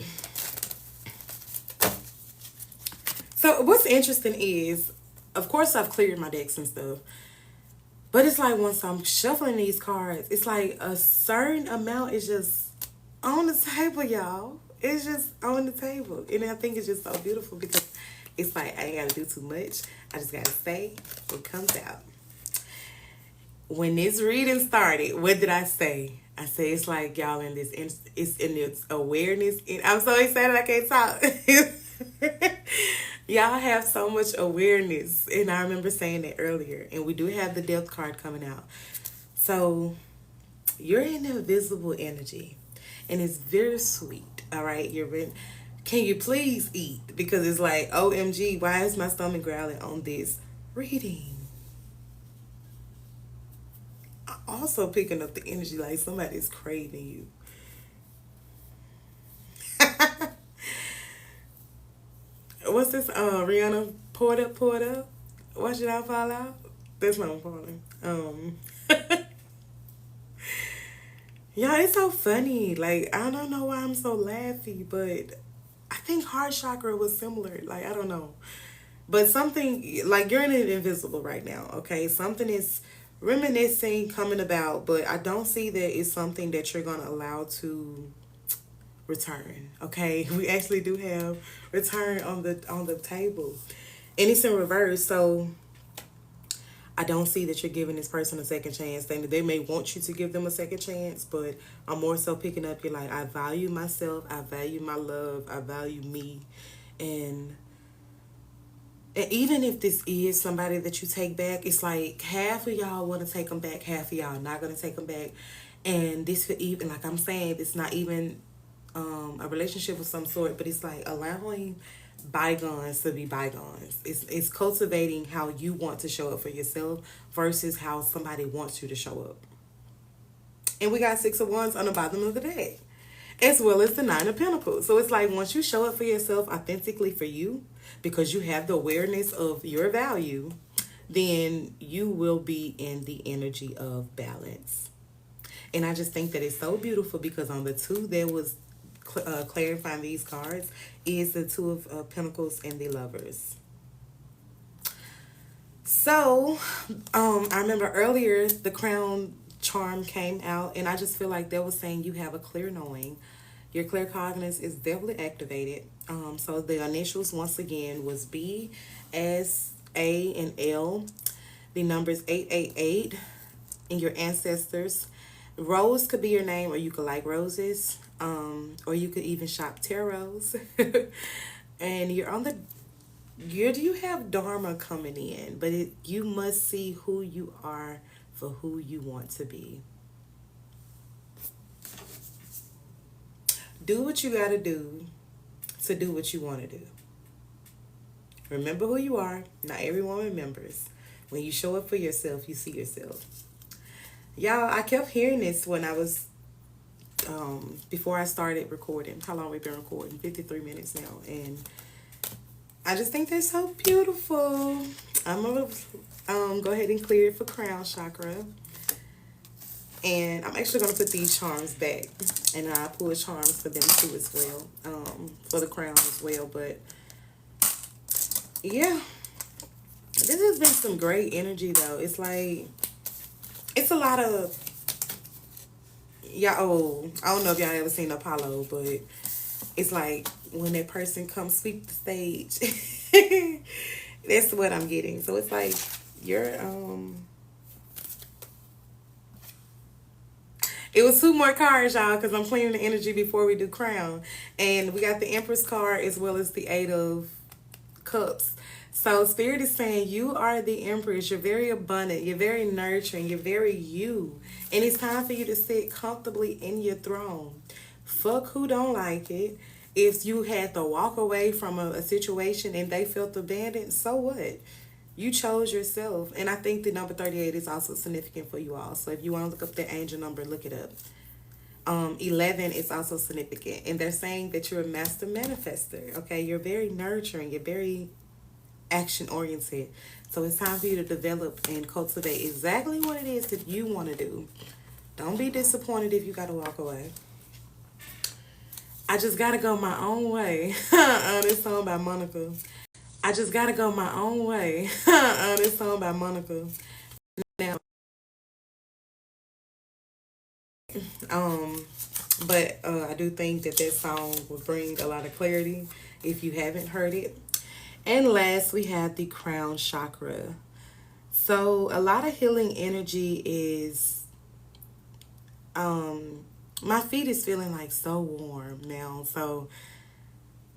So what's interesting is, of course, I've cleared my decks and stuff, but it's like once I'm shuffling these cards, it's like a certain amount is just on the table, y'all. It's just on the table. And I think it's just so beautiful because it's like I ain't got to do too much. I just got to say what comes out. When this reading started, what did I say? I say it's like y'all in this, it's in this awareness. And I'm so excited I can't talk. Y'all have so much awareness. And I remember saying that earlier. And we do have the death card coming out. So you're in the invisible energy. And it's very sweet. All right. Can you please eat? Because it's like, OMG, why is my stomach growling on this reading? I'm also picking up the energy like somebody's craving you. What's this? Rihanna, poured up, poured up. Why should I fall out? That's what I'm calling. Yeah, it's so funny. Like, I don't know why I'm so laughy, but I think heart chakra was similar. Like, I don't know. But something, like, you're in an invisible right now, okay? Something is reminiscing, coming about, but I don't see that it's something that you're going to allow to return, okay? We actually do have return on the table. And it's in reverse, so I don't see that you're giving this person a second chance. They may want you to give them a second chance, but I'm more so picking up, you're like, I value myself, I value my love, I value me. And even if this is somebody that you take back, it's like half of y'all want to take them back, half of y'all not going to take them back. And this could even, like I'm saying, it's not even a relationship of some sort, but it's like allowing bygones to be bygones. It's cultivating how you want to show up for yourself versus how somebody wants you to show up. And we got 6 of Wands on the bottom of the deck, as well as the 9 of Pentacles. So it's like once you show up for yourself authentically for you, because you have the awareness of your value, then you will be in the energy of balance. And I just think that it's so beautiful because on the 2 that was clarifying these cards is the 2 of Pentacles and the Lovers. So I remember earlier the Crown charm came out, and I just feel like that was saying you have a clear knowing. Your claircognizance is definitely activated. So the initials once again was B, S, A, and L. The numbers 888 and your ancestors. Rose could be your name, or you could like roses. Or you could even shop TarRose. And you have Dharma coming in, but you must see who you are for who you want to be. Do what you got to do what you want to do. Remember who you are. Not everyone remembers. When you show up for yourself, you see yourself. Y'all, I kept hearing this when I was before I started recording. How long we've been recording? 53 minutes now. And I just think they're so beautiful. I'm going to go ahead and clear it for crown chakra. And I'm actually going to put these charms back. And I pull charms for them too as well. For the crown as well. But yeah. This has been some great energy though. It's like, it's a lot of, y'all, I don't know if y'all ever seen Apollo, but it's like when that person comes sweep the stage. That's what I'm getting. So it's like you're it was 2 more cards, y'all, because I'm clearing the energy before we do crown. And we got the Empress card as well as the 8 of Cups. So Spirit is saying you are the Empress. You're very abundant. You're very nurturing. You're very you. And it's time for you to sit comfortably in your throne. Fuck who don't like it. If you had to walk away from a situation and they felt abandoned, so what? You chose yourself. And I think the number 38 is also significant for you all. So if you want to look up the angel number, look it up. 11 is also significant. And they're saying that you're a master manifester. Okay, you're very nurturing. You're very action oriented. So it's time for you to develop and cultivate exactly what it is that you want to do. Don't be disappointed if you got to walk away. I just gotta go my own way. This song by Monica. I just gotta go my own way. This song by Monica. Now, um, but I do think that that song will bring a lot of clarity if you haven't heard it. And last, we have the crown chakra. So a lot of healing energy is my feet is feeling like so warm now. So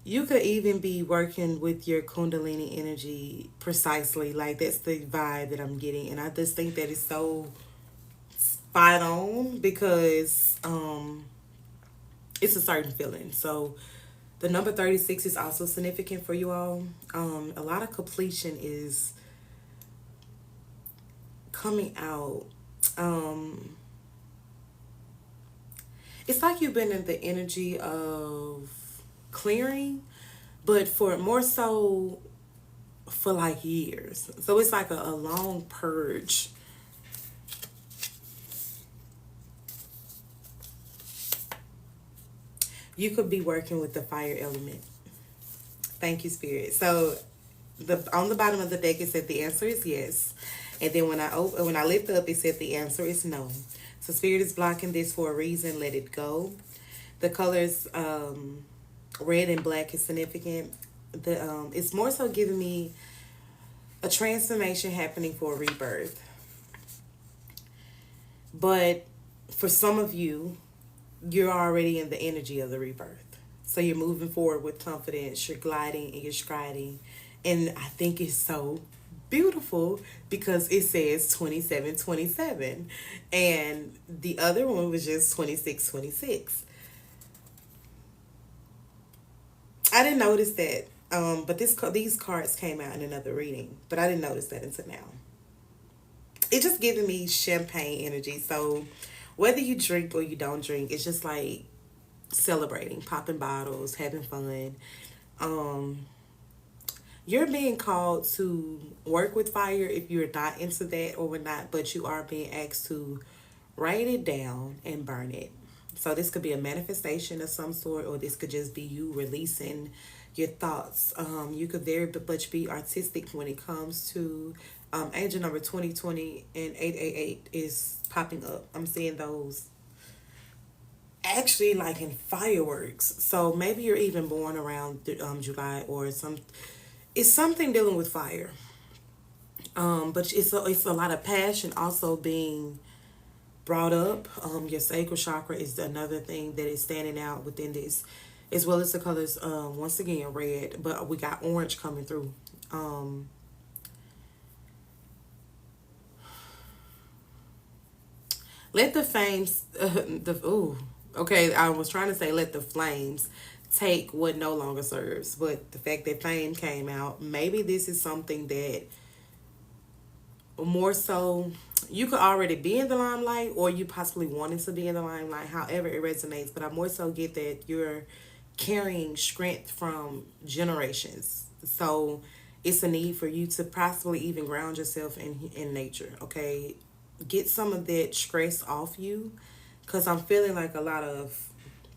you could even be working with your kundalini energy precisely. Like that's the vibe that I'm getting. And I just think that it's so spot on because it's a certain feeling. So the number 36 is also significant for you all. A lot of completion is coming out. It's like you've been in the energy of clearing, but for more so for like years. So it's like a long purge. You could be working with the fire element. Thank you, Spirit. So the on the bottom of the deck it said the answer is yes. And then when I lift up it said the answer is no. So Spirit is blocking this for a reason. Let it go. The colors red and black is significant. The it's more so giving me a transformation happening for a rebirth. But for some of you, you're already in the energy of the rebirth. So you're moving forward with confidence, you're gliding and you're striding. And I think it's so beautiful because it says 2727 and the other one was just 2626. I didn't notice that, but these cards came out in another reading, but I didn't notice that until now. It's just giving me champagne energy. So whether you drink or you don't drink, it's just like celebrating, popping bottles, having fun. Um, you're being called to work with fire if you're not into that or not, but you are being asked to write it down and burn it. So this could be a manifestation of some sort, or this could just be you releasing your thoughts. You could very much be artistic when it comes to angel number 2020 and 888 is popping up. I'm seeing those actually like in fireworks. So maybe you're even born around July or some. It's something dealing with fire. But it's a lot of passion also being brought up. Your sacral chakra is another thing that is standing out within this, as well as the colors. Once again, red, but we got orange coming through. Let the flames, okay. I was trying to say let the flames take what no longer serves, but the fact that fame came out, maybe this is something that more so you could already be in the limelight or you possibly wanted to be in the limelight, however it resonates. But I more so get that you're carrying strength from generations. So it's a need for you to possibly even ground yourself in nature, okay? Get some of that stress off you because I'm feeling like a lot of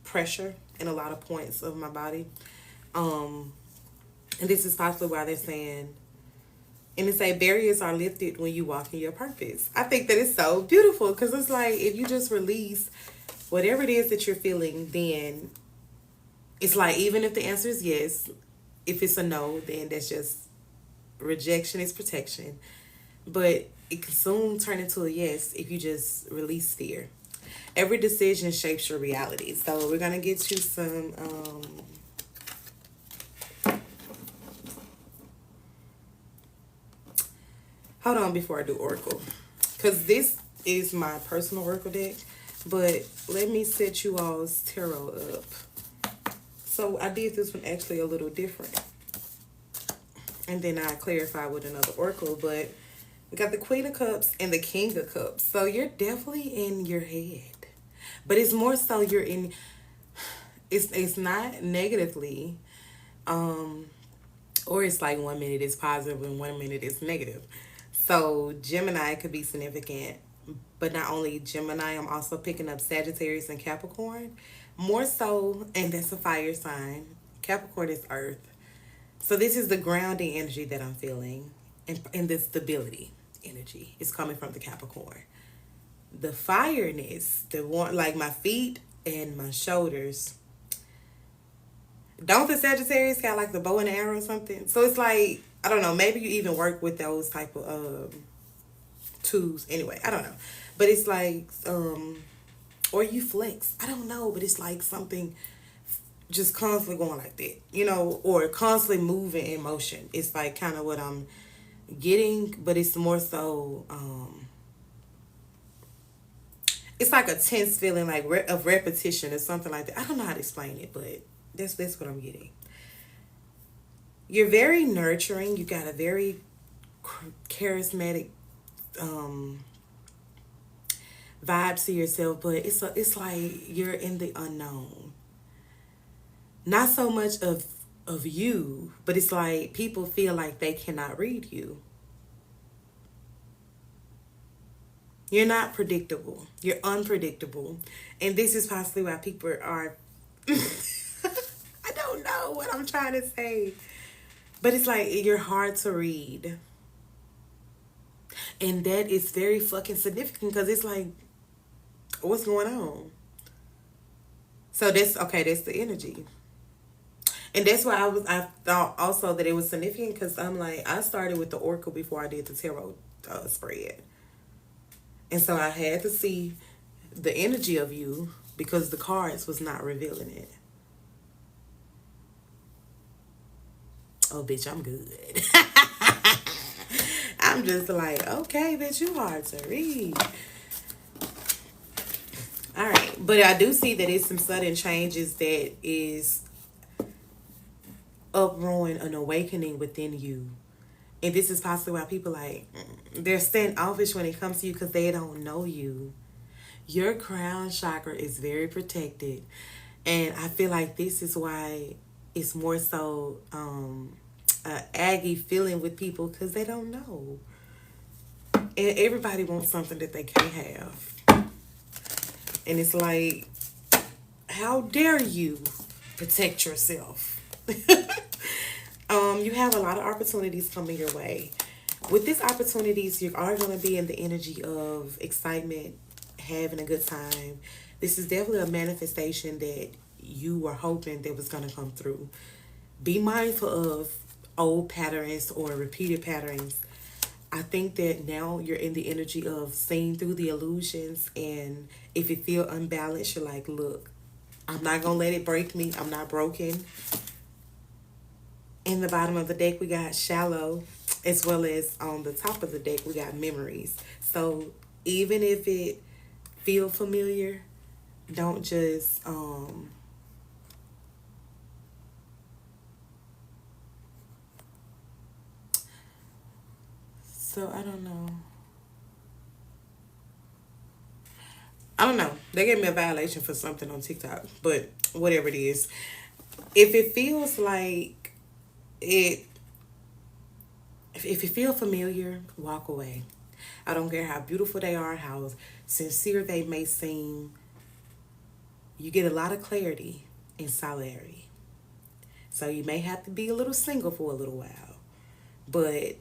pressure in a lot of points of my body. And this is possibly why they're saying, and they say barriers are lifted when you walk in your purpose. I think that is so beautiful because it's like if you just release whatever it is that you're feeling, then it's like even if the answer is yes, if it's a no, then that's just rejection is protection. But it can soon turn into a yes if you just release fear. Every decision shapes your reality. So we're gonna get you some hold on before I do Oracle. Because this is my personal Oracle deck. But let me set you all's tarot up. So I did this one actually a little different. And then I clarify with another Oracle. But we got the Queen of Cups and the King of Cups. So you're definitely in your head. But it's more so you're in, it's not negatively. Or it's like 1 minute is positive and 1 minute is negative. So Gemini could be significant, but not only Gemini, I'm also picking up Sagittarius and Capricorn. More so, and that's a fire sign. Capricorn is earth. So this is the grounding energy that I'm feeling, and the stability energy is coming from the Capricorn. The fireness, the one like my feet and my shoulders. Don't the Sagittarius got like the bow and arrow or something? So it's like, I don't know, maybe you even work with those type of tools. Anyway, I don't know. But it's like, or you flex. I don't know, but it's like something just constantly going like that, or constantly moving in motion. It's like kind of what I'm getting, but it's more so, it's like a tense feeling like of repetition or something like that. I don't know how to explain it, but that's what I'm getting. You're very nurturing. You got a very charismatic vibe to yourself, but it's like you're in the unknown. Not so much of you, but it's like people feel like they cannot read you. You're not predictable. You're unpredictable. And this is possibly why people are I don't know what I'm trying to say. But it's like you're hard to read. And that is very fucking significant because it's like, what's going on? So that's okay, that's the energy. And that's why I thought also that it was significant because I'm like, I started with the oracle before I did the tarot spread. And so I had to see the energy of you because the cards was not revealing it. Oh, bitch, I'm good. I'm just like, okay, bitch, you hard to read. All right. But I do see that it's some sudden changes that is uprooting an awakening within you. And this is possibly why people like, they're standoffish when it comes to you because they don't know you. Your crown chakra is very protected. And I feel like this is why it's more so aggy feeling with people because they don't know. And everybody wants something that they can't have. And it's like, how dare you protect yourself? You have a lot of opportunities coming your way. With these opportunities, you are going to be in the energy of excitement, having a good time. This is definitely a manifestation that you were hoping that was going to come through. Be mindful of old patterns or repeated patterns. I think that now you're in the energy of seeing through the illusions, and if you feel unbalanced, you're like, look, I'm not going to let it break me. I'm not broken. In the bottom of the deck, we got shallow, as well as on the top of the deck, we got memories. So even if it feel familiar, don't just so I don't know. They gave me a violation for something on TikTok, but whatever it is, if it feels like it, if you feel familiar, walk away. I don't care how beautiful they are, how sincere they may seem. You get a lot of clarity and solidarity. So you may have to be a little single for a little while. But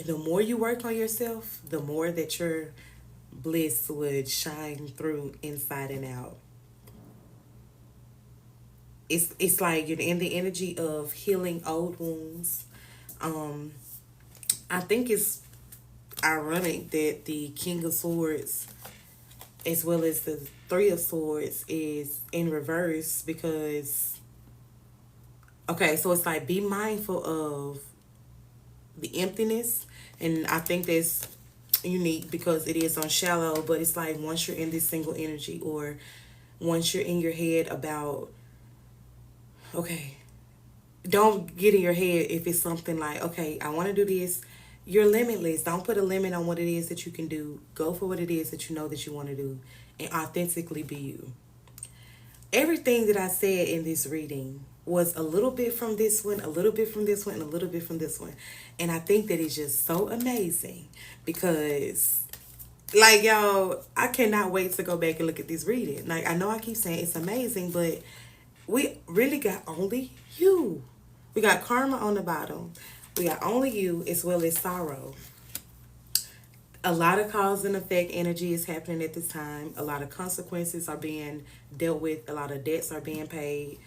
the more you work on yourself, the more that your bliss would shine through inside and out. It's like you're in the energy of healing old wounds. I think it's ironic that the King of Swords as well as the Three of Swords is in reverse because, okay, so it's like be mindful of the emptiness, and I think that's unique because it is on shallow, but it's like once you're in this single energy or once you're in your head about, okay, don't get in your head if it's something like, okay, I want to do this. You're limitless. Don't put a limit on what it is that you can do. Go for what it is that you know that you want to do and authentically be you. everything that I said in this reading was a little bit from this one, a little bit from this one, and a little bit from this one. And I think that it's just so amazing because, like, y'all, I cannot wait to go back and look at this reading. Like, I know I keep saying it's amazing, but we really got only you. We got karma on the bottom. We got only you as well as sorrow. A lot of cause and effect energy is happening at this time. A lot of consequences are being dealt with. A lot of debts are being paid.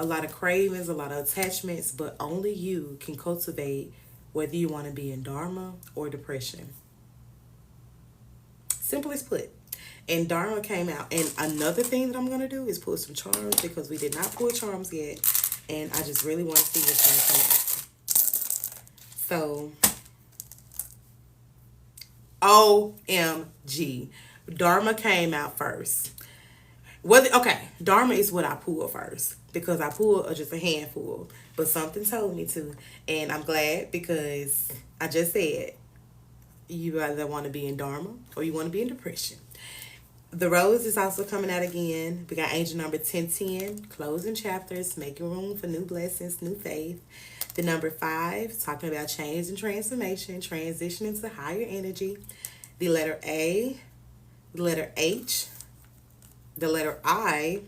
A lot of cravings, a lot of attachments, but only you can cultivate whether you want to be in Dharma or depression. Simplest put. And Dharma came out. And another thing that I'm going to do is pull some charms because we did not pull charms yet. And I just really want to see what's going to come out. So, OMG. Dharma came out first. Dharma is what I pulled first because I pulled just a handful, but something told me to, and I'm glad because I just said you either want to be in Dharma or you want to be in depression. The Rose is also coming out again. We got angel number 1010, closing chapters, making room for new blessings, new faith. The number 5, talking about change and transformation, transitioning to higher energy. The letter A, the letter H, the letter I,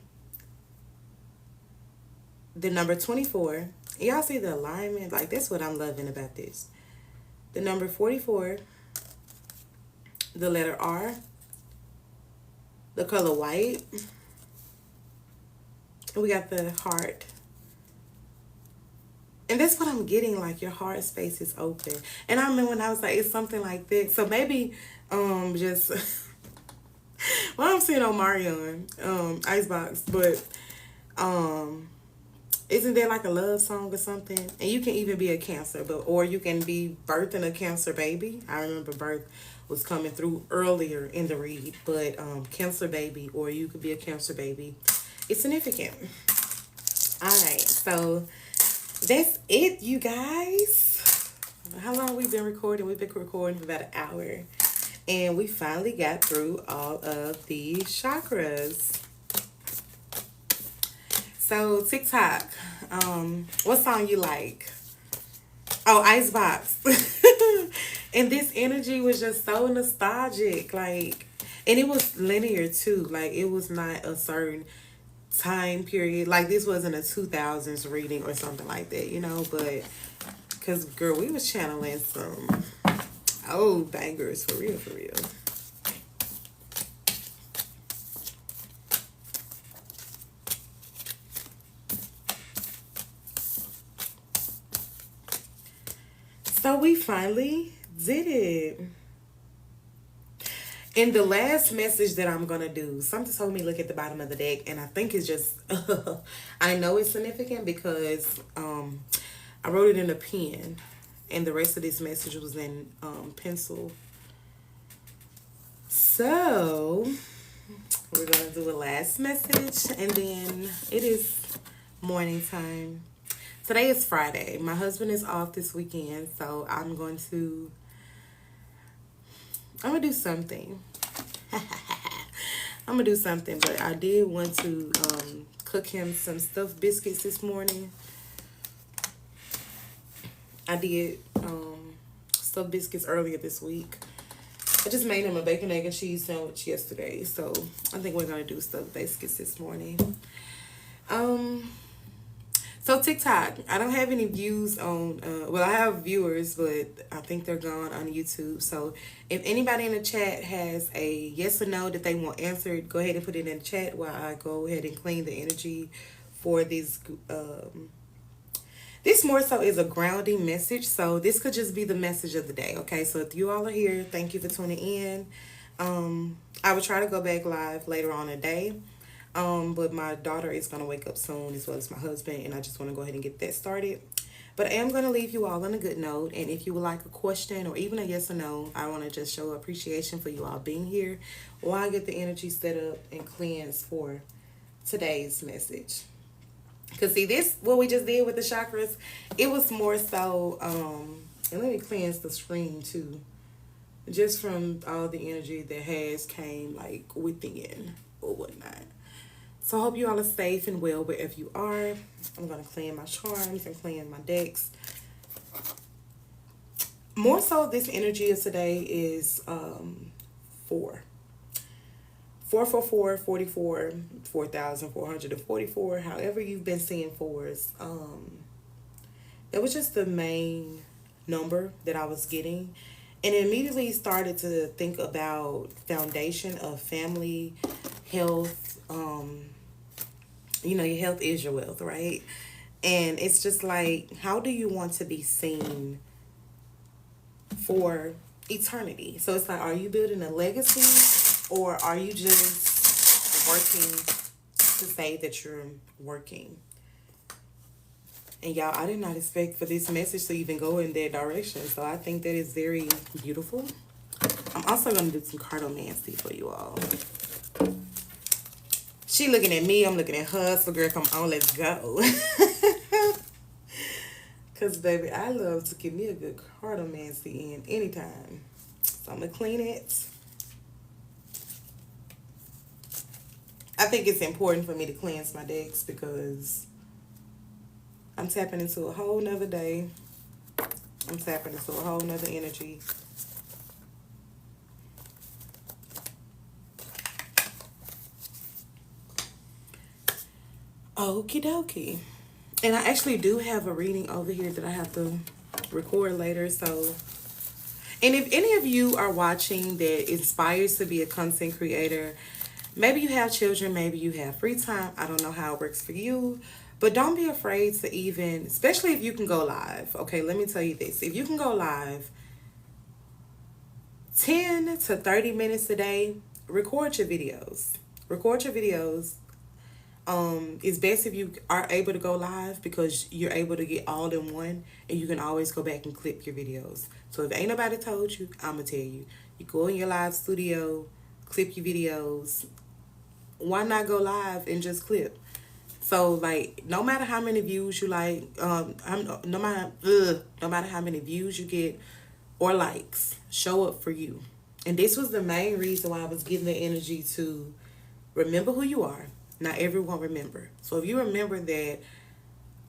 the number 24. Y'all see the alignment? Like, that's what I'm loving about this. The number 44, the letter R, the color white, and we got the heart. And that's what I'm getting, like your heart space is open. And I remember when I was like, it's something like that. So maybe just well, I'm seeing Omarion, Icebox, but isn't there like a love song or something? And you can even be a Cancer, or you can be birthing a Cancer baby. I remember birth was coming through earlier in the read, but Cancer baby, or you could be a Cancer baby. It's significant. All right, so that's it, you guys. How long we been recording? We've been recording for about an hour. And we finally got through all of the chakras. So, TikTok. What song you like? Oh, Icebox. And this energy was just so nostalgic. Like, and it was linear too. Like, it was not a certain time period. Like, this wasn't a 2000s reading or something like that, you know, but because girl, we was channeling some old bangers for real, for real. So we finally did it. In the last message that I'm going to do, something told me look at the bottom of the deck, and I think it's just, I know it's significant because I wrote it in a pen, and the rest of this message was in pencil. So, we're going to do a last message, and then it is morning time. Today is Friday. My husband is off this weekend, so I'm going to do something. I'm gonna do something, but I did want to cook him some stuffed biscuits this morning. I did stuffed biscuits earlier this week. I just made him a bacon, egg, and cheese sandwich yesterday, so I think we're gonna do stuffed biscuits this morning. So TikTok, I don't have any views on, well, I have viewers, but I think they're gone on YouTube. So if anybody in the chat has a yes or no that they want answered, go ahead and put it in the chat while I go ahead and clean the energy for this. This more so is a grounding message. So this could just be the message of the day. Okay, so if you all are here, thank you for tuning in. I will try to go back live later on today. But my daughter is going to wake up soon, as well as my husband, and I just want to go ahead and get that started. But I am going to leave you all on a good note, and if you would like a question or even a yes or no, I want to just show appreciation for you all being here while I get the energy set up and cleanse for today's message. Because see, this, what we just did with the chakras, it was more so, and let me cleanse the screen too, just from all the energy that has came like within or whatnot. So I hope you all are safe and well wherever you are. I'm going to clean my charms and clean my decks. More so, this energy of today is 4. 444, 44, 4,444. However you've been seeing fours. That was just the main number that I was getting. And immediately started to think about foundation of family, health. Your health is your wealth, right? And it's just like, how do you want to be seen for eternity? So it's like, are you building a legacy, or are you just working to say that you're working? And y'all, I did not expect for this message to even go in that direction. So I think that is very beautiful. I'm also going to do some cartomancy for you all. She looking at me, I'm looking at her. So girl, come on, let's go. Because baby, I love to give me a good cartomancy in anytime. So I'm going to clean it. I think it's important for me to cleanse my decks because I'm tapping into a whole nother day. I'm tapping into a whole nother energy. Okie dokie. And I actually do have a reading over here that I have to record later. So, and if any of you are watching that inspires to be a content creator, maybe you have children, maybe you have free time. I don't know how it works for you. But don't be afraid to even, especially if you can go live. Okay, let me tell you this. If you can go live 10 to 30 minutes a day, record your videos. Record your videos. It's best if you are able to go live because you're able to get all in one and you can always go back and clip your videos. So if ain't nobody told you, I'm going to tell you. You go in your live studio, clip your videos. Why not go live and just clip? So, like, no matter how many views you like, no matter how many views you get or likes, show up for you. And this was the main reason why I was giving the energy to remember who you are. Not everyone remember. So if you remember that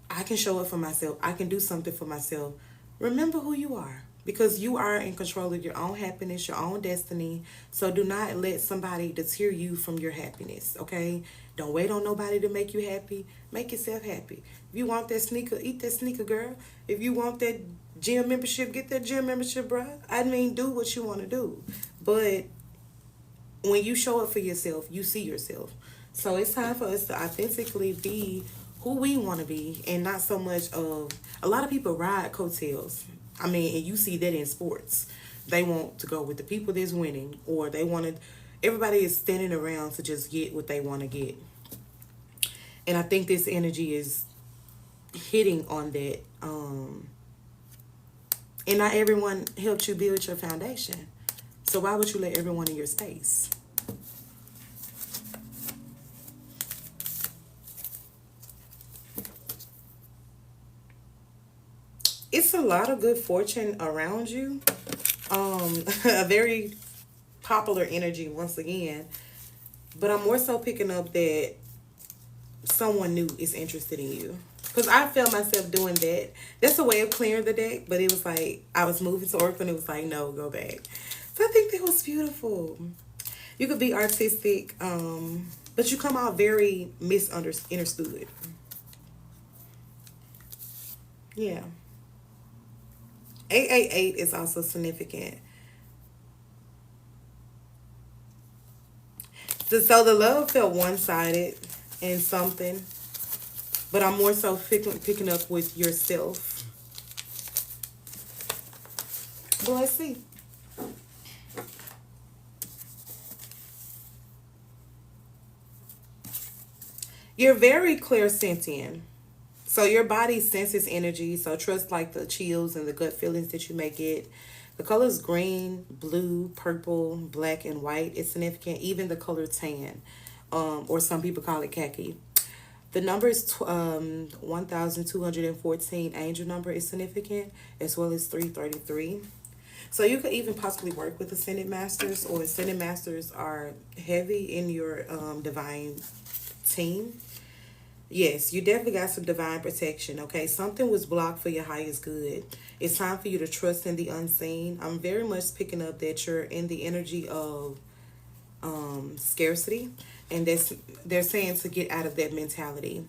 I can show up for myself, I can do something for myself, remember who you are. Because you are in control of your own happiness, your own destiny. So do not let somebody deter you from your happiness, okay? Don't wait on nobody to make you happy. Make yourself happy. If you want that sneaker, eat that sneaker, girl. If you want that gym membership, get that gym membership, bruh. I mean, do what you want to do. But when you show up for yourself, you see yourself. So it's time for us to authentically be who we want to be and not so much of... A lot of people ride coattails. I mean, and you see that in sports. They want to go with the people that's winning, or they want to... Everybody is standing around to just get what they want to get. And I think this energy is hitting on that. And not everyone helped you build your foundation. So why would you let everyone in your space? It's a lot of good fortune around you. A very popular energy once again. But I'm more so picking up that someone new is interested in you. Because I felt myself doing that. That's a way of clearing the deck. But it was like, I was moving to Oracle and it was like, no, go back. So I think that was beautiful. You could be artistic. But you come out very misunderstood. Yeah. 888 is also significant. So the love felt one-sided in something, but I'm more so picking up with yourself. But let's see. You're very clairsentient. So your body senses energy. So trust like the chills and the gut feelings that you may get. The colors green, blue, purple, black, and white is significant. Even the color tan, or some people call it khaki. The number is 1,214. Angel number is significant, as well as 333. So you could even possibly work with Ascended Masters, or Ascended Masters are heavy in your divine team. Yes, you definitely got some divine protection, okay? Something was blocked for your highest good. It's time for you to trust in the unseen. I'm very much picking up that you're in the energy of scarcity, and that's they're saying to get out of that mentality.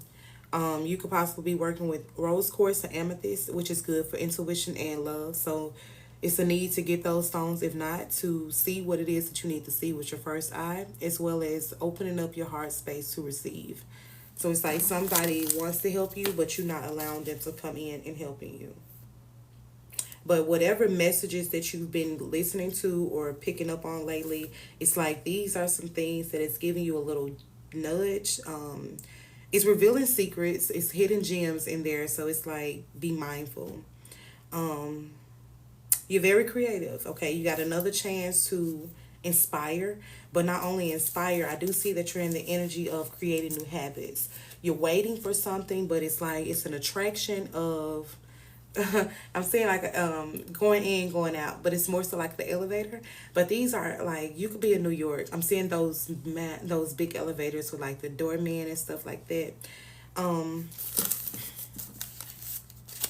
You could possibly be working with rose quartz or amethyst, which is good for intuition and love. So it's a need to get those stones, if not to see what it is that you need to see with your first eye, as well as opening up your heart space to receive. So it's like somebody wants to help you, but you're not allowing them to come in and helping you. But whatever messages that you've been listening to or picking up on lately, it's like these are some things that it's giving you a little nudge. It's revealing secrets, it's hidden gems in there. So it's like, be mindful. Um, you're very creative, okay? You got another chance to inspire, but not only inspire, I do see that you're in the energy of creating new habits. You're waiting for something, but it's like it's an attraction of I'm saying like going in, going out, but it's more so like the elevator. But these are like you could be in New York. I'm seeing those big elevators with like the doorman and stuff like that. Um,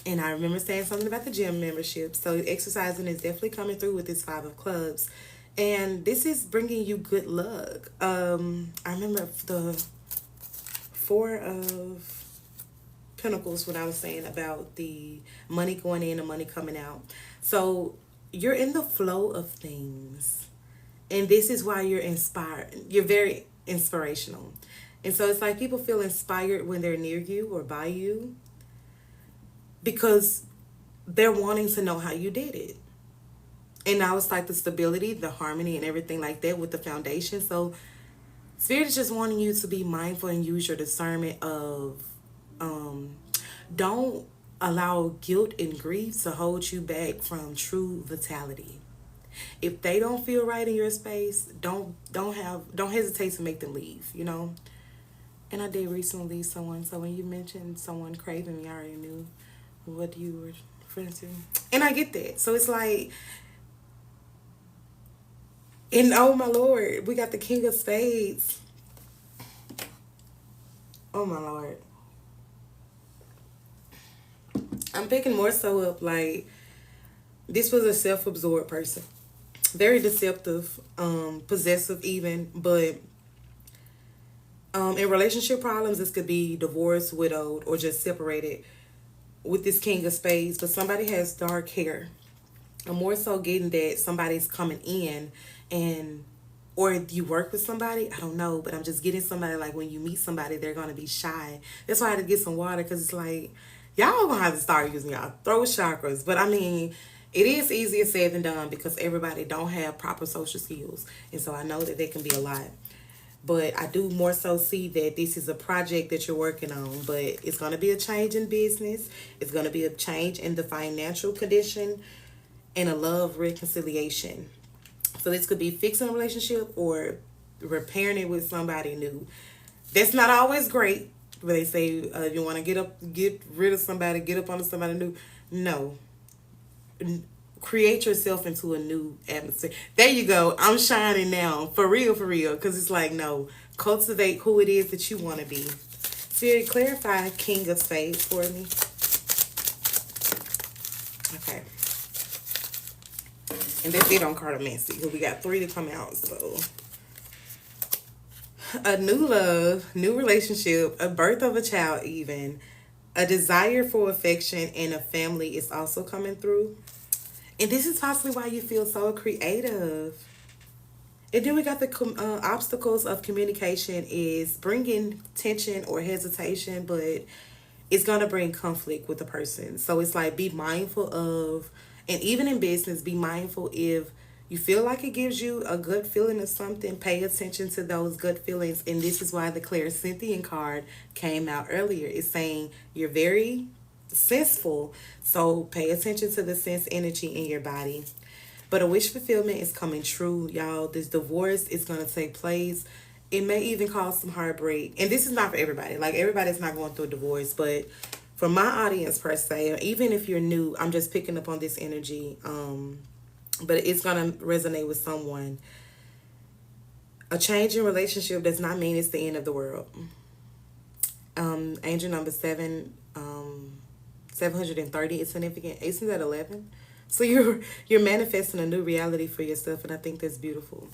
and I remember saying something about the gym membership. So exercising is definitely coming through with this five of clubs, and this is bringing you good luck. I remember the four of Pentacles when I was saying about the money going in and money coming out. So you're in the flow of things. And this is why you're inspired. You're very inspirational. And so it's like people feel inspired when they're near you or by you because they're wanting to know how you did it. And now it's like the stability, the harmony, and everything like that with the foundation. So Spirit is just wanting you to be mindful and use your discernment of don't allow guilt and grief to hold you back from true vitality. If they don't feel right in your space, don't hesitate to make them leave, you know? And I did recently leave someone, so when you mentioned someone craving me, I already knew what you were referring to. And I get that. So it's like, and oh my Lord, we got the King of Spades. Oh my Lord. I'm picking more so up like this was a self-absorbed person. Very deceptive, possessive even, but in relationship problems this could be divorced, widowed, or just separated with this King of Spades, but somebody has dark hair. I'm more so getting that somebody's coming in and or if you work with somebody, I don't know, but I'm just getting somebody like when you meet somebody, they're gonna be shy. That's why I had to get some water because it's like y'all gonna have to start using y'all throat chakras. But I mean, it is easier said than done because everybody don't have proper social skills, and so I know that they can be a lot. But I do more so see that this is a project that you're working on, but it's gonna be a change in business. It's gonna be a change in the financial condition and a love reconciliation. So this could be fixing a relationship or repairing it with somebody new. That's not always great. Where they say if you want to get rid of somebody, get up onto somebody new. No, create yourself into a new atmosphere. There you go. I'm shining now, for real, for real. Because it's like no, cultivate who it is that you want to be. Spirit, clarify King of Spades for me. Okay. And that's it on Cartomancy. Because we got 3 to come out. So, a new love, new relationship, a birth of a child, even a desire for affection and a family is also coming through. And this is possibly why you feel so creative. And then we got the obstacles of communication is bringing tension or hesitation, but it's going to bring conflict with the person. So it's like be mindful of, and even in business, be mindful if you feel like it gives you a good feeling of something, pay attention to those good feelings. And this is why the Clairsentient card came out earlier. It's saying you're very senseful, so pay attention to the sense energy in your body. But a wish fulfillment is coming true, y'all. This divorce is going to take place. It may even cause some heartbreak. And this is not for everybody. Like, everybody's not going through a divorce. But for my audience, per se, even if you're new, I'm just picking up on this energy. But it's going to resonate with someone. A change in relationship does not mean it's the end of the world. Angel number 730 is significant. Isn't that 11? So you're manifesting a new reality for yourself, and I think that's beautiful.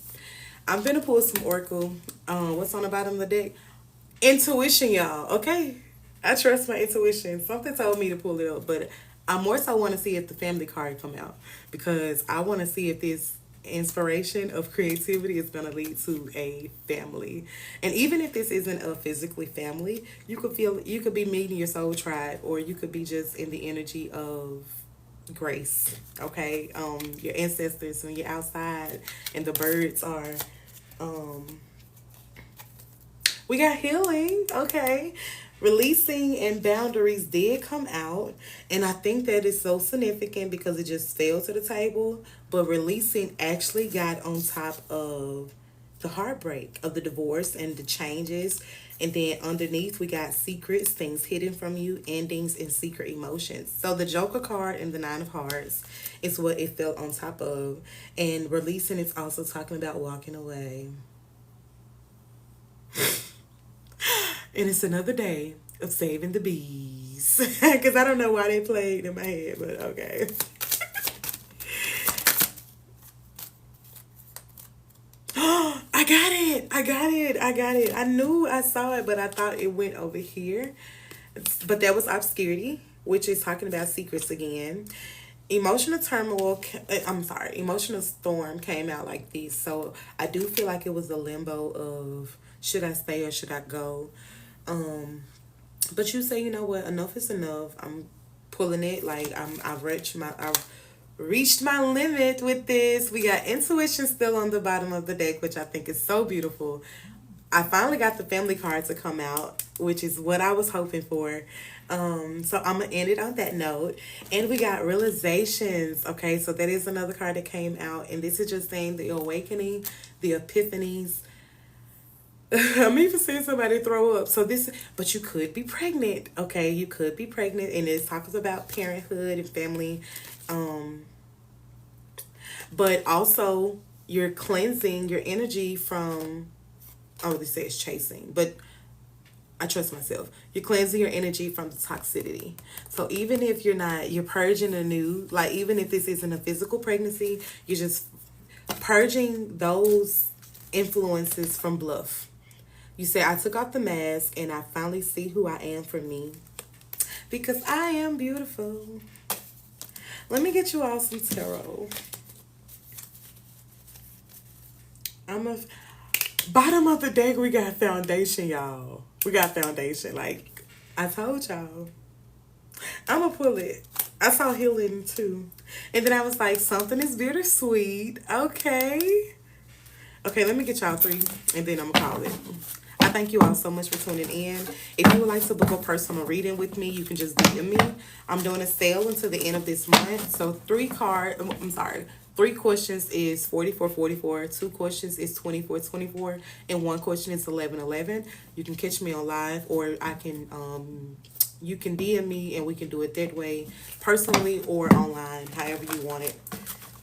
I'm gonna pull some oracle. What's on the bottom of the deck? Intuition, y'all. Okay, I trust my intuition. Something told me to pull it up, but I more so want to see if the family card come out because I want to see if this inspiration of creativity is going to lead to a family. And even if this isn't a physically family, you could be meeting your soul tribe, or you could be just in the energy of grace. Okay, your ancestors when you're outside and the birds are um we got healing, okay. Releasing and boundaries did come out, and I think that is so significant because it just fell to the table. But releasing actually got on top of the heartbreak of the divorce and the changes. And then underneath, we got secrets, things hidden from you, endings, and secret emotions. So the Joker card and the Nine of Hearts is what it fell on top of. And releasing is also talking about walking away. And it's another day of saving the bees. Because I don't know why they played in my head, but okay. I got it. I got it. I got it. I knew I saw it, but I thought it went over here. But that was obscurity, which is talking about secrets again. Emotional turmoil, I'm sorry, emotional storm came out like this. So I do feel like it was a limbo of should I stay or should I go? But you say, you know what, enough is enough. I'm pulling it. Like I've reached my limit with this. We got intuition still on the bottom of the deck, which I think is so beautiful. I finally got the family card to come out, which is what I was hoping for. So I'm gonna end it on that note. And we got realizations. Okay, so that is another card that came out, and this is just saying the awakening, the epiphanies. I'm even seeing somebody throw up. So this, but you could be pregnant. Okay, you could be pregnant, and it talks about parenthood and family. Um, but also you're cleansing your energy from. Oh, this says chasing, but I trust myself. You're cleansing your energy from the toxicity. So even if you're purging anew, like even if this isn't a physical pregnancy, you're just purging those influences from bluff. You say, I took off the mask and I finally see who I am for me because I am beautiful. Let me get you all some tarot. I'm a bottom of the deck. We got foundation, y'all. We got foundation. Like I told y'all, I'm gonna pull it. I saw healing too, and then I was like, something is bittersweet. Okay, okay. Let me get y'all three, and then I'm gonna call it. I thank you all so much for tuning in. If you would like to book a personal reading with me, you can just DM me. I'm doing a sale until the end of this month. So three questions is 44.44, two questions is 24.24, and one question is 11.11. You can catch me on live, or I can you can DM me and we can do it that way, personally or online, however you want it.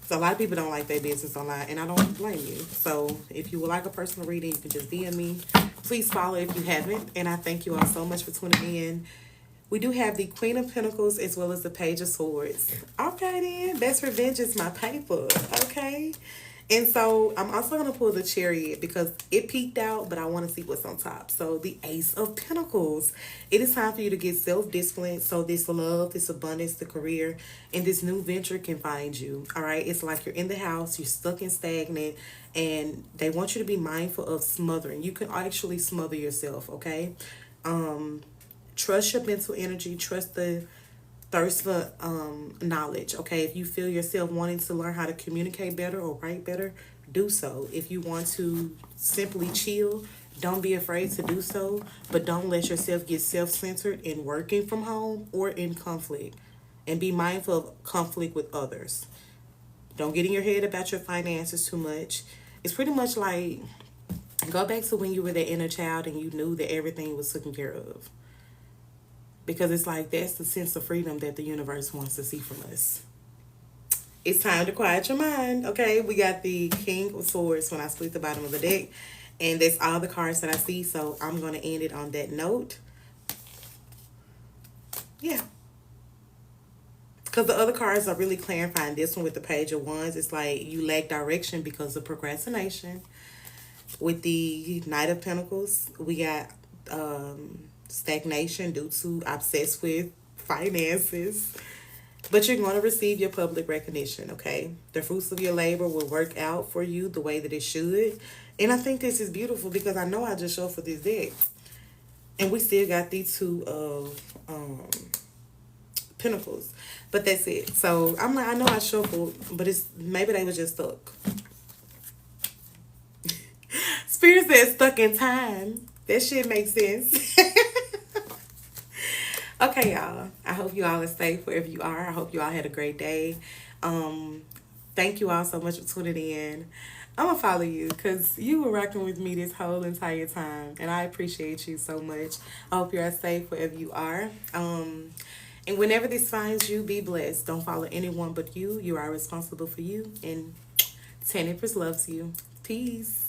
So a lot of people don't like their business online, and I don't blame you. So if you would like a personal reading, you can just DM me. Please follow if you haven't, and I thank you all so much for tuning in. We do have the Queen of Pentacles as well as the Page of Swords. Okay then, Best Revenge is my paper, okay? And so I'm also going to pull the Chariot because it peaked out, but I want to see what's on top. So the Ace of Pentacles. It is time for you to get self-disciplined so this love, this abundance, the career, and this new venture can find you. All right? It's like you're in the house, you're stuck and stagnant, and they want you to be mindful of smothering. You can actually smother yourself, okay? Trust your mental energy. Trust the thirst for knowledge. Okay, if you feel yourself wanting to learn how to communicate better or write better, do so. If you want to simply chill, don't be afraid to do so, but don't let yourself get self-centered in working from home or in conflict, and be mindful of conflict with others. Don't get in your head about your finances too much. It's pretty much like go back to when you were the inner child and you knew that everything was taken care of. Because it's like that's the sense of freedom that the universe wants to see from us. It's time to quiet your mind. Okay, we got the King of Swords when I split the bottom of the deck. And that's all the cards that I see. So I'm going to end it on that note. Yeah. Because the other cards are really clarifying. This one with the Page of Wands, it's like you lack direction because of procrastination. With the Knight of Pentacles, we got stagnation due to obsessed with finances. But you're going to receive your public recognition, okay? The fruits of your labor will work out for you the way that it should. And I think this is beautiful because I know I just showed for this deck. And we still got these two of Pentacles. But that's it. So I'm like, I know I shuffled, but it's maybe they were just stuck. Spirit says stuck in time. That shit makes sense. Okay, y'all. I hope you all are safe wherever you are. I hope you all had a great day. Thank you all so much for tuning in. I'm gonna follow you because you were rocking with me this whole entire time, and I appreciate you so much. I hope you are safe wherever you are. And whenever this finds you, be blessed. Don't follow anyone but you. You are responsible for you. And Tanipers loves you. Peace.